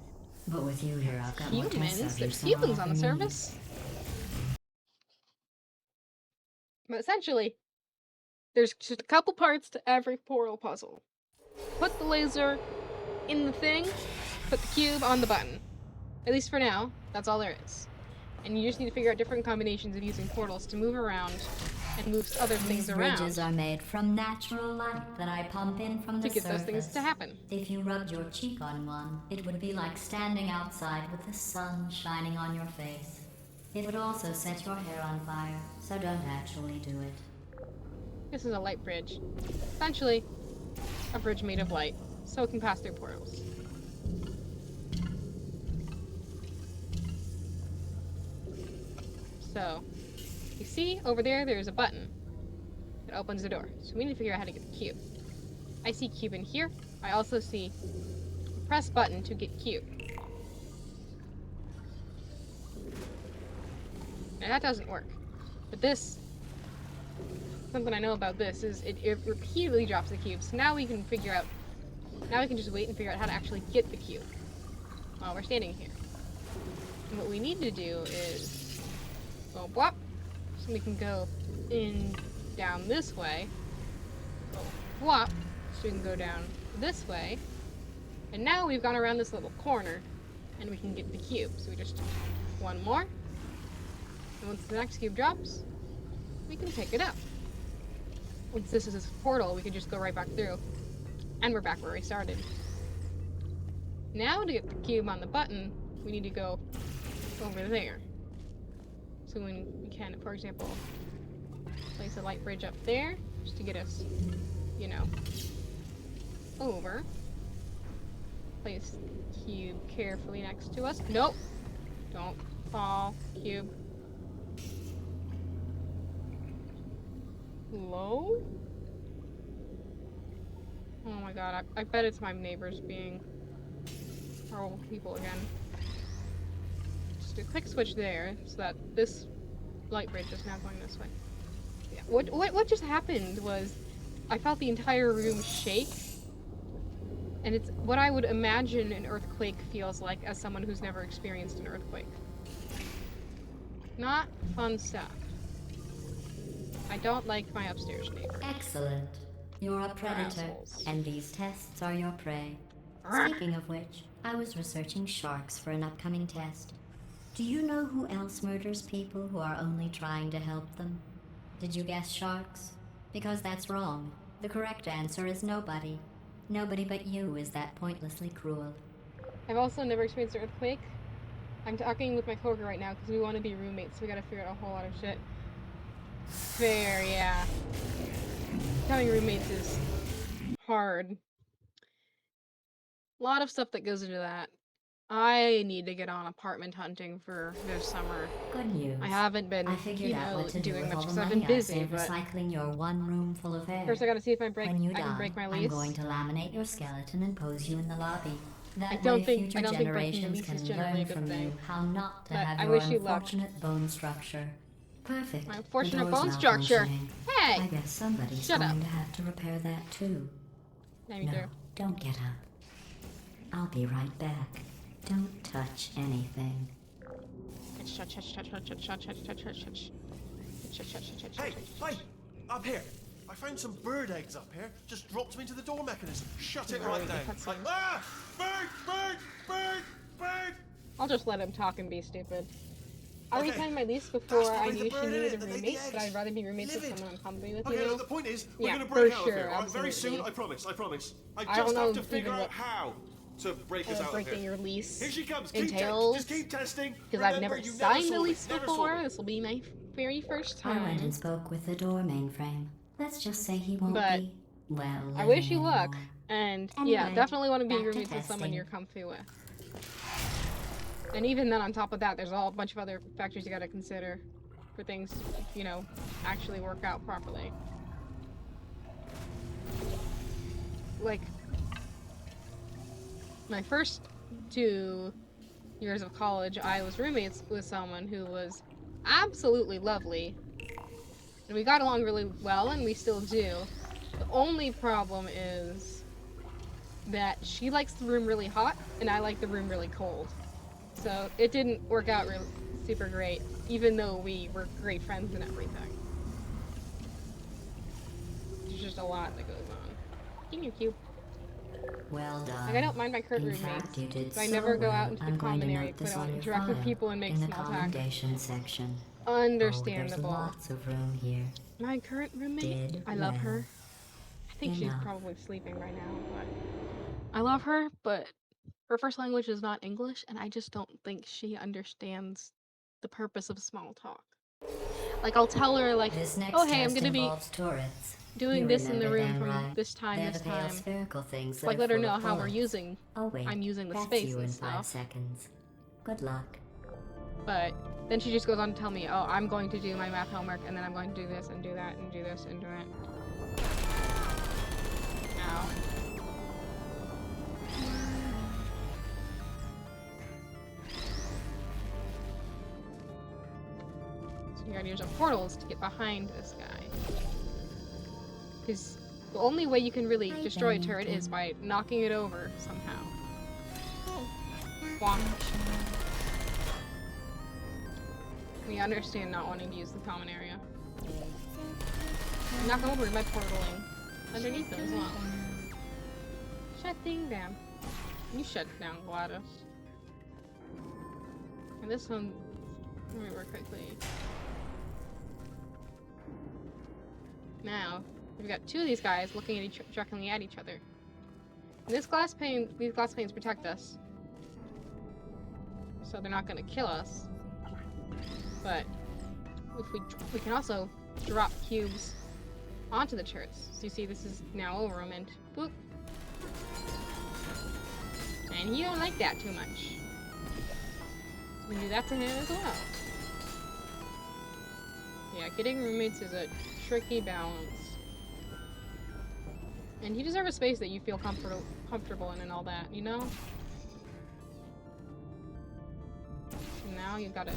But with you here, I've got more tests Humans? of you, There's so humans I'll on the need- surface? But essentially, there's just a couple parts to every portal puzzle. Put the laser in the thing, put the cube on the button. At least for now, that's all there is. And you just need to figure out different combinations of using portals to move around and move other things These around bridges are made from natural light that I pump in from the to get surface. those things to happen. If you rubbed your cheek on one, it would be like standing outside with the sun shining on your face. It would also set your hair on fire, so don't actually do it. This is a light bridge. Essentially, a bridge made of light, so it can pass through portals. So, you see over there, there's a button that opens the door. So we need to figure out how to get the cube. I see cube in here. I also see press button to get cube. Now that doesn't work. But this, something I know about this is it repeatedly drops the cube. So now we can figure out, now we can just wait and figure out how to actually get the cube while we're standing here. And what we need to do is go whop, so we can go in down this way. Go whop, so we can go down this way. And now we've gone around this little corner and we can get the cube. So we just do one more. And once the next cube drops, we can pick it up. Once this is a portal, we can just go right back through. And we're back where we started. Now to get the cube on the button, we need to go over there. So when we can, for example, place a light bridge up there, just to get us, you know, over. Place the cube carefully next to us. Nope. Don't Ball. Cube. Low? Oh my god, I bet it's my neighbors being horrible people again. Just do a quick switch there, so that this light bridge is now going this way. Yeah. What just happened was I felt the entire room shake, and it's what I would imagine an earthquake feels like as someone who's never experienced an earthquake. Not fun stuff. I don't like my upstairs neighbor. Excellent. You're a predator, assholes. and these tests are your prey. Speaking of which, I was researching sharks for an upcoming test. Do you know who else murders people who are only trying to help them? Did you guess sharks? Because that's wrong. The correct answer is nobody. Nobody but you is that pointlessly cruel. I've also never experienced an earthquake. I'm talking with my coworker right now because we want to be roommates, so we gotta figure out a whole lot of shit. Fair, yeah. Becoming roommates is hard. A lot of stuff that goes into that. I need to get on apartment hunting for this summer. Good news. I haven't been, I figured out what to do doing with much all because the I've money been I busy, saved but recycling your one room full of air. first I gotta see if I When you can break die, my I'm lease. going to laminate your skeleton and pose you in the lobby. That I don't way think- future I don't think breaking generations lease is can generally a learn good from thing. you how not to But have I your wish you luck. unfortunate bone structure. Perfect. My The unfortunate door's bone structure. malfunctioning. Hey! I guess somebody's Shut going up. to have to repair that too. Let me No, through. don't get up. I'll be right back. Don't touch anything. Hey, hey! Up here! I found some bird eggs up here. Just dropped them into the door mechanism. Shut it right down. That's Like, fine. ah! Bird! I'll just let him talk and be stupid. I Okay. resigned my lease before That's I probably knew the she bird, needed a innit? They lay the roommate, but eggs. I'd rather be roommates with Live it. someone I'm comfy with, Okay, you know? the point is, we're Yeah, gonna for break out sure, of here. All right? Very soon, absolutely. I promise. I I just don't know have to figure even out what how to break us out of breaking here. your lease Here she comes. entails, Just keep testing. because I've Remember, never you signed a sold it. lease Never sold before. it. This will be my very first I went and time. spoke with the door mainframe. Let's just say he won't But be, well, I wish you living luck, anymore. and yeah, Anyway, definitely want to be back to roommates with someone testing. you're comfy with. And even then, on top of that, there's a whole bunch of other factors you gotta consider for things to, you know, actually work out properly. Like, my first 2 years of college, I was roommates with someone who was absolutely lovely. And we got along really well, and we still do. The only problem is that she likes the room really hot, and I like the room really cold. So it didn't work out really super great, even though we were great friends and everything. There's just a lot that goes on. Give me a cube. Well done. Like, I don't mind my current In roommates, fact, you did so I so never go well. out into the I'm going common to area note because this I on don't your interact with file people and make in the small talk. commendation section. Understandable. Oh, there's lots of room here. My current roommate, Did I love well. her. I think she's Enough. probably sleeping right now, but I love her, but her first language is not English, and I just don't think she understands the purpose of small talk. Like, I'll tell her, like, This next oh, hey, I'm test gonna be involves turrets. doing You this in the remember room them, from right? this time, They're this the pale time. spherical things that Like, are let her full know of how we're bullets. using, Oh wait, I'm using the that's space you and in 5 stuff. seconds. Good luck. But then she just goes on to tell me, oh, I'm going to do my math homework, and then I'm going to do this and do that and do this and do that. Ow. So you gotta use our portals to get behind this guy. Because the only way you can really Hi, destroy a Daniel. turret is by knocking it over somehow. Bonk. We understand not wanting to use the common area. Knock over by portaling underneath them as well. Shut thing down. You shut down, Gladys. And this one, let me work quickly. Now, we've got 2 of these guys looking at directly at each other. And these glass panes protect us. So they're not gonna kill us. But if we can also drop cubes onto the turrets. So you see this is now over them and boop. And you don't like that too much. You can do that to him as well. Yeah, getting roommates is a tricky balance. And you deserve a space that you feel comfortable in and all that, you know? And now you gotta,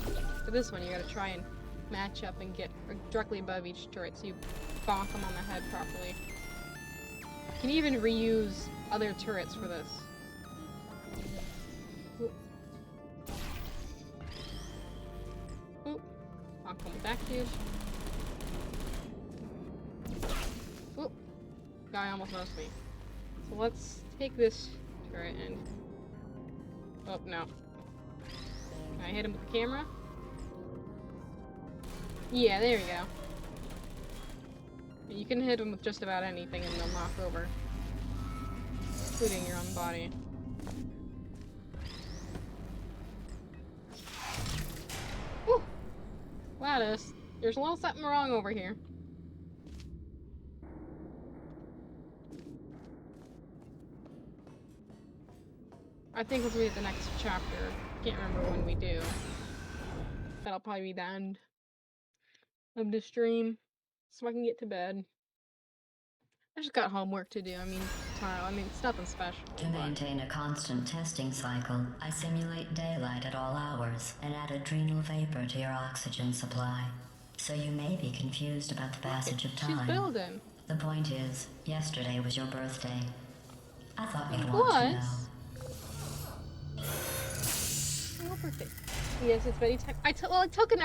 for this one, you gotta try and match up and get directly above each turret so you bonk them on the head properly. You can even reuse other turrets for this. Oop. Oop. Bonk them with that cube. Oop. Guy almost noticed me. So let's take this turret and... Oh, no. Can I hit him with the camera? Yeah, there we go. You can hit him with just about anything and they'll knock over. Including your own body. Whew! Wow, there's a little something wrong over here. I think we'll be at the next chapter. Can't remember when we do. That'll probably be the end of the stream, so I can get to bed. I just got homework to do. I mean, tomorrow. I mean, it's nothing special. To maintain a constant testing cycle, I simulate daylight at all hours and add adrenal vapor to your oxygen supply. So you may be confused about the passage of time. She's building. The point is, yesterday was your birthday. I thought you'd want to know. Oh, birthday. Yes, it's bedtime. I took an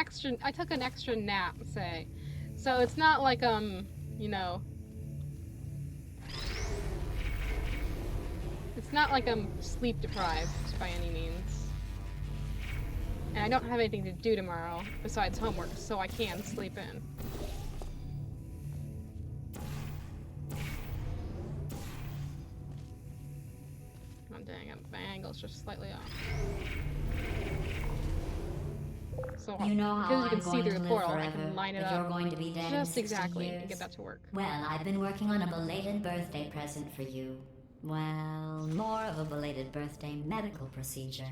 extra nap, say. So it's not like you know, it's not like I'm sleep deprived by any means. And I don't have anything to do tomorrow besides homework, so I can sleep in. Oh dang it, my angle's just slightly off. So You know how because you I'm can see going through to the live portal, I forever, can line it but up you're going to be dead in just 60 exactly to years. get that to work. Well, I've been working on a belated birthday present for you. Well, more of a belated birthday medical procedure.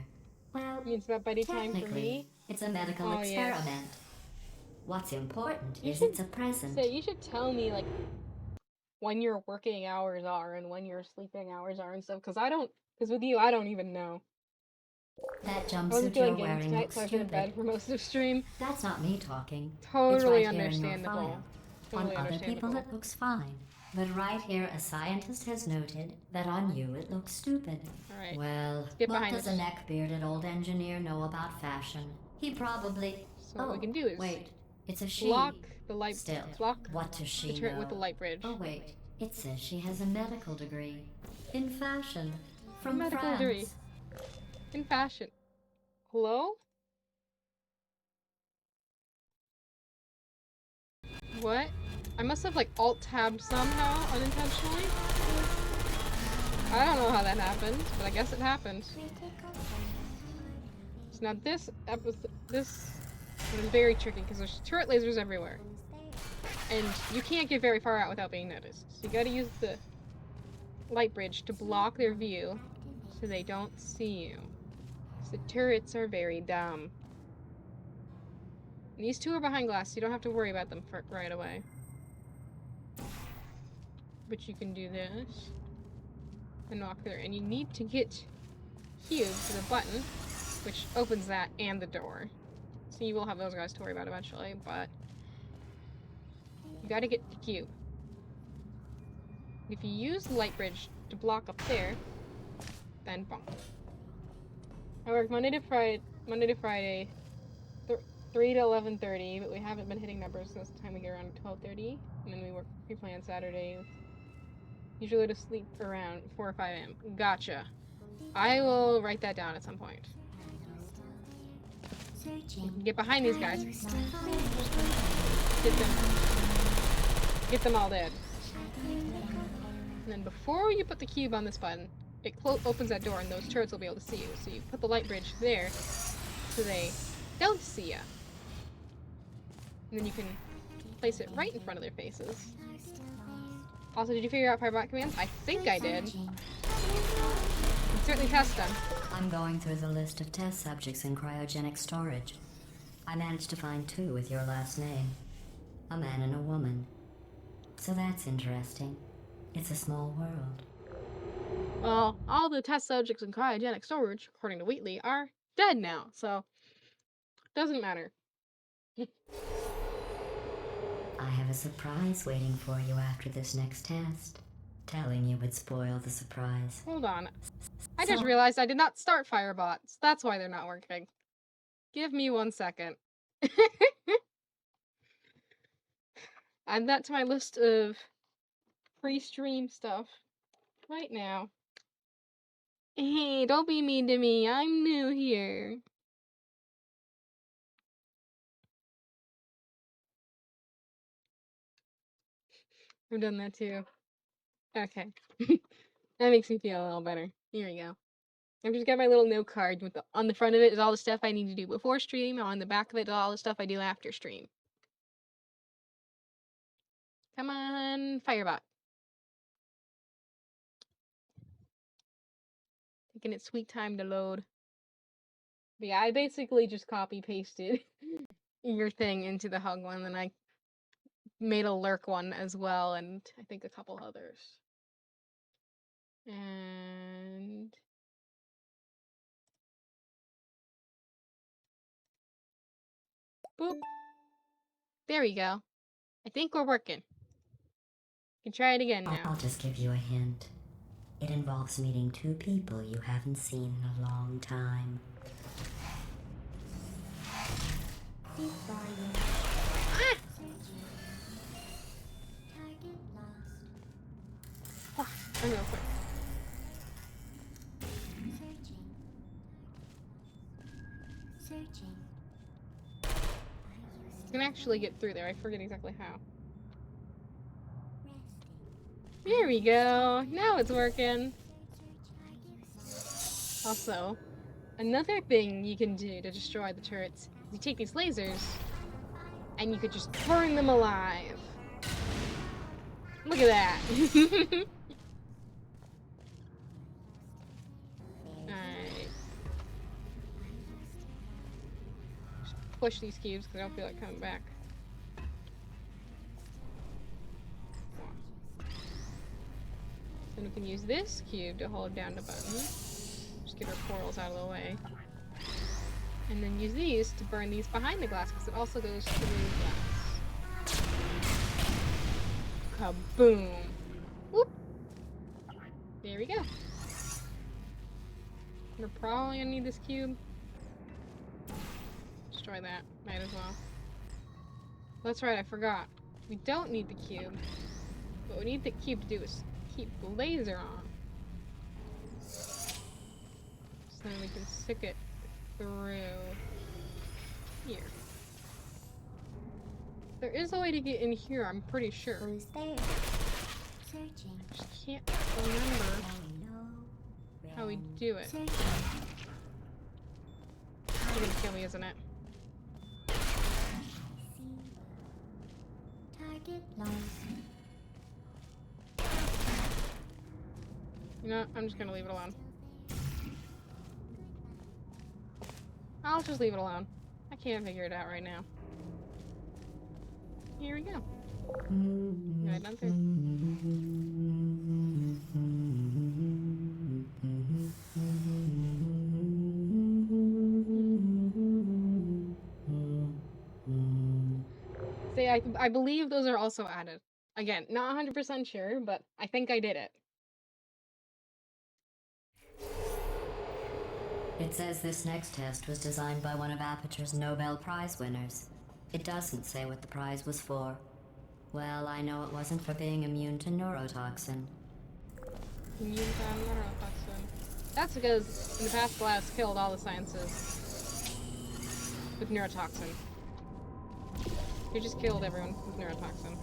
Well, It means about buddy time for technically, me. it's a medical Oh, yes. experiment. What's important You is should it's a present. So you should tell me like when your working hours are and when your sleeping hours are and stuff, because with you I don't even know. That I wasn't jumpsuit feeling you're games wearing tonight, looks so I've been in stupid. bed for most of the stream. That's not me talking. Totally it's right here in your understandable. file. Totally On other people understandable. it looks fine. But right here a scientist has noted that on you it looks stupid. Alright. Well, get what behind does this. a neck-bearded old engineer know about fashion? He probably... So what we can do is wait, it's a she. block the light Still, block what does she the turret know? with the light bridge. Oh wait, it says she has a medical degree. In fashion. From Medical France. degree. In fashion. Hello? What? I must have like alt-tabbed somehow unintentionally. I don't know how that happened, but I guess it happened. So now this one is very tricky because there's turret lasers everywhere. And you can't get very far out without being noticed. So you gotta use the light bridge to block their view so they don't see you. So the turrets are very dumb. And these two are behind glass, so you don't have to worry about them right away. But you can do this and knock through. And you need to get Q to the button, which opens that and the door. So you will have those guys to worry about eventually, but you gotta get the Q. If you use the light bridge to block up there, then bonk. I work Monday to Friday, 3 to 11:30, but we haven't been hitting numbers since the time we get around 12:30, and then we play on Saturdays. Usually to sleep around 4 or 5 a.m. Gotcha. I will write that down at some point. Get behind these guys. Get them all dead. And then before you put the cube on this button, it opens that door and those turrets will be able to see you. So you put the light bridge there so they don't see you. And then you can place it right in front of their faces. Also, did you figure out Firebot commands? I think I did. can certainly test them. I'm going through the list of test subjects in cryogenic storage. I managed to find 2 with your last name. A man and a woman. So that's interesting. It's a small world. Well, all the test subjects in cryogenic storage, according to Wheatley, are dead now, so doesn't matter. I have a surprise waiting for you after this next test. Telling you would spoil the surprise. Hold on. I just So- realized I did not start Firebots. That's why they're not working. Give me 1 second. Add that to my list of pre-stream stuff right now. Hey, don't be mean to me. I'm new here. I've done that too. Okay. That makes me feel a little better. Here we go. I've just got my little note card with on the front of it is all the stuff I need to do before stream. On the back of it is all the stuff I do after stream. Come on, Firebot. Taking its sweet time to load. But yeah, I basically just copy pasted your thing into the Hug one, and I made a Lurk one as well, and I think a couple others. And boop. There we go. I think we're working. You can try it again now. I'll just give you a hint. It involves meeting 2 people you haven't seen in a long time. Ah! Oh, I'm real quick. You can actually get through there. I forget exactly how. There we go. Now it's working. Also, another thing you can do to destroy the turrets is you take these lasers and you could just burn them alive. Look at that. Alright. Just push these cubes because I don't feel like coming back. Then we can use this cube to hold down the button. Just get our portals out of the way. And then use these to burn these behind the glass because it also goes through the glass. Kaboom! Whoop! There we go. We're probably gonna need this cube. Destroy that. Might as well. That's right, I forgot. We don't need the cube. What we need the cube to do is keep the laser on. So then we can stick it through here. There is a way to get in here, I'm pretty sure. Who's there? Searching. I just can't remember how we do it. Searching. It's gonna kill me, isn't it? Target lost. You know what? I'm just gonna leave it alone. I'll just leave it alone. I can't figure it out right now. Here we go. Right down through. See, I believe those are also added. Again, not 100% sure, but I think I did it. It says this next test was designed by one of Aperture's Nobel Prize winners. It doesn't say what the prize was for. Well, I know it wasn't for being immune to neurotoxin. Immune to neurotoxin. That's because in the past Glass killed all the sciences with neurotoxin. He just killed everyone with neurotoxin.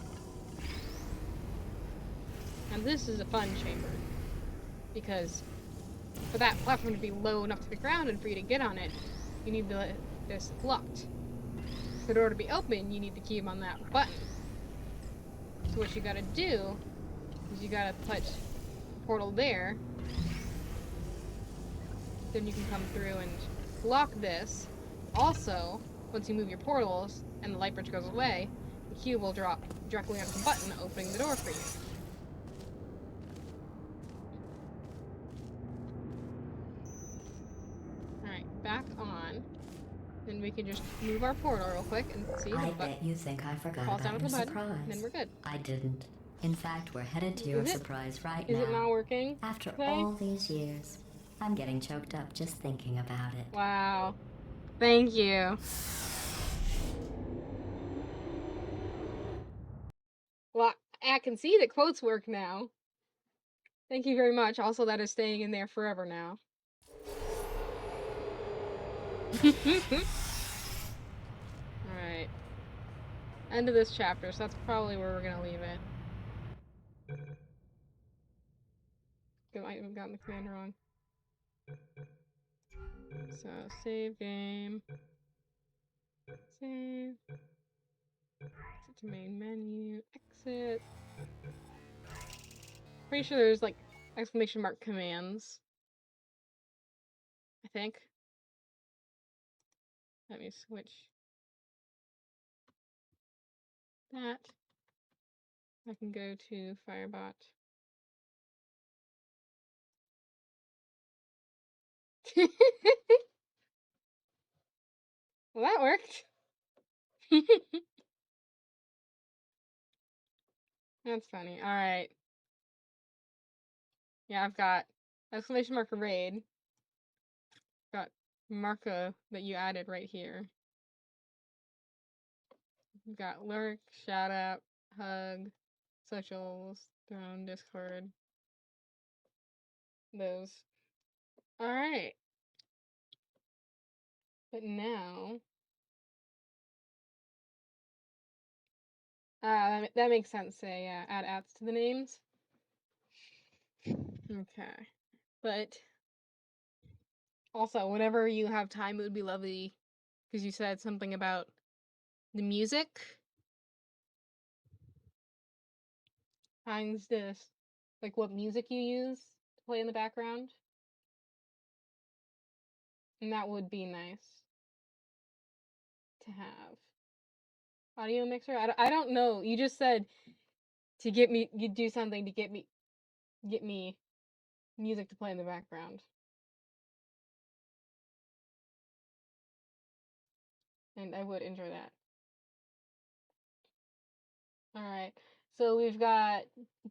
And this is a fun chamber. Because for that platform to be low enough to the ground and for you to get on it, you need this locked. In order to be open, you need the cube on that button. So what you gotta do is you gotta put a portal there, then you can come through and block this. Also, once you move your portals and the light bridge goes away, the cube will drop directly onto the button, opening the door for you. Alright, back on. Then we can just move our portal real quick and see I the button bet you think I forgot falls down about to your the button, surprise. and then we're good. I didn't. In fact, we're headed to your Is it- surprise right Is now. it not working? After today? all these years, I'm getting choked up just thinking about it. Wow. Thank you. Well, I can see that quotes work now. Thank you very much. Also, that is staying in there forever now. Alright. End of this chapter, so that's probably where we're gonna leave it. I might have gotten the command wrong. So, save game. Save. Exit to main menu. Exit. Pretty sure there's like exclamation mark commands. I think. Let me switch that. I can go to Firebot. Well, that worked. That's funny. Alright. Yeah, I've got exclamation mark raid. Got Marco that you added right here. We've got lurk, shout out, hug, socials, throne, Discord. Those. Alright. But now. That makes sense. Say, yeah, add ads to the names. Okay. But also, whenever you have time, it would be lovely because you said something about the music. Finds this, like what music you use to play in the background. And that would be nice to have. Audio mixer? I don't know. You just said to get me, you do something to get me music to play in the background. And I would enjoy that. Alright. So we've got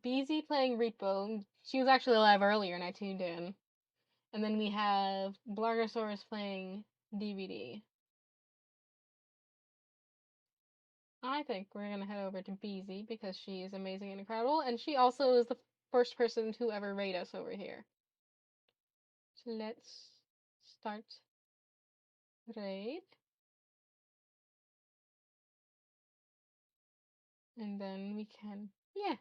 BZ playing Repo. She was actually live earlier and I tuned in. And then we have Blargosaurus playing DVD. I think we're gonna head over to BZ because she is amazing and incredible, and she also is the first person to ever raid us over here. So let's start raid. And then we can, yeah,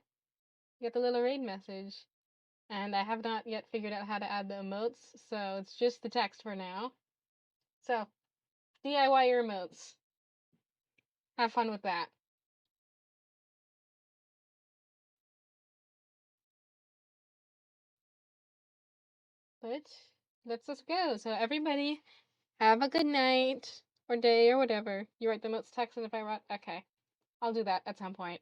get the little raid message. And I have not yet figured out how to add the emotes, so it's just the text for now. So, DIY your emotes. Have fun with that. But let's just go. So everybody, have a good night or day or whatever. You write the emotes text, and if I write, okay, I'll do that at some point.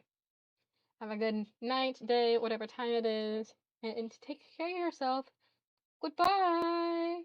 Have a good night, day, whatever time it is, and take care of yourself. Goodbye.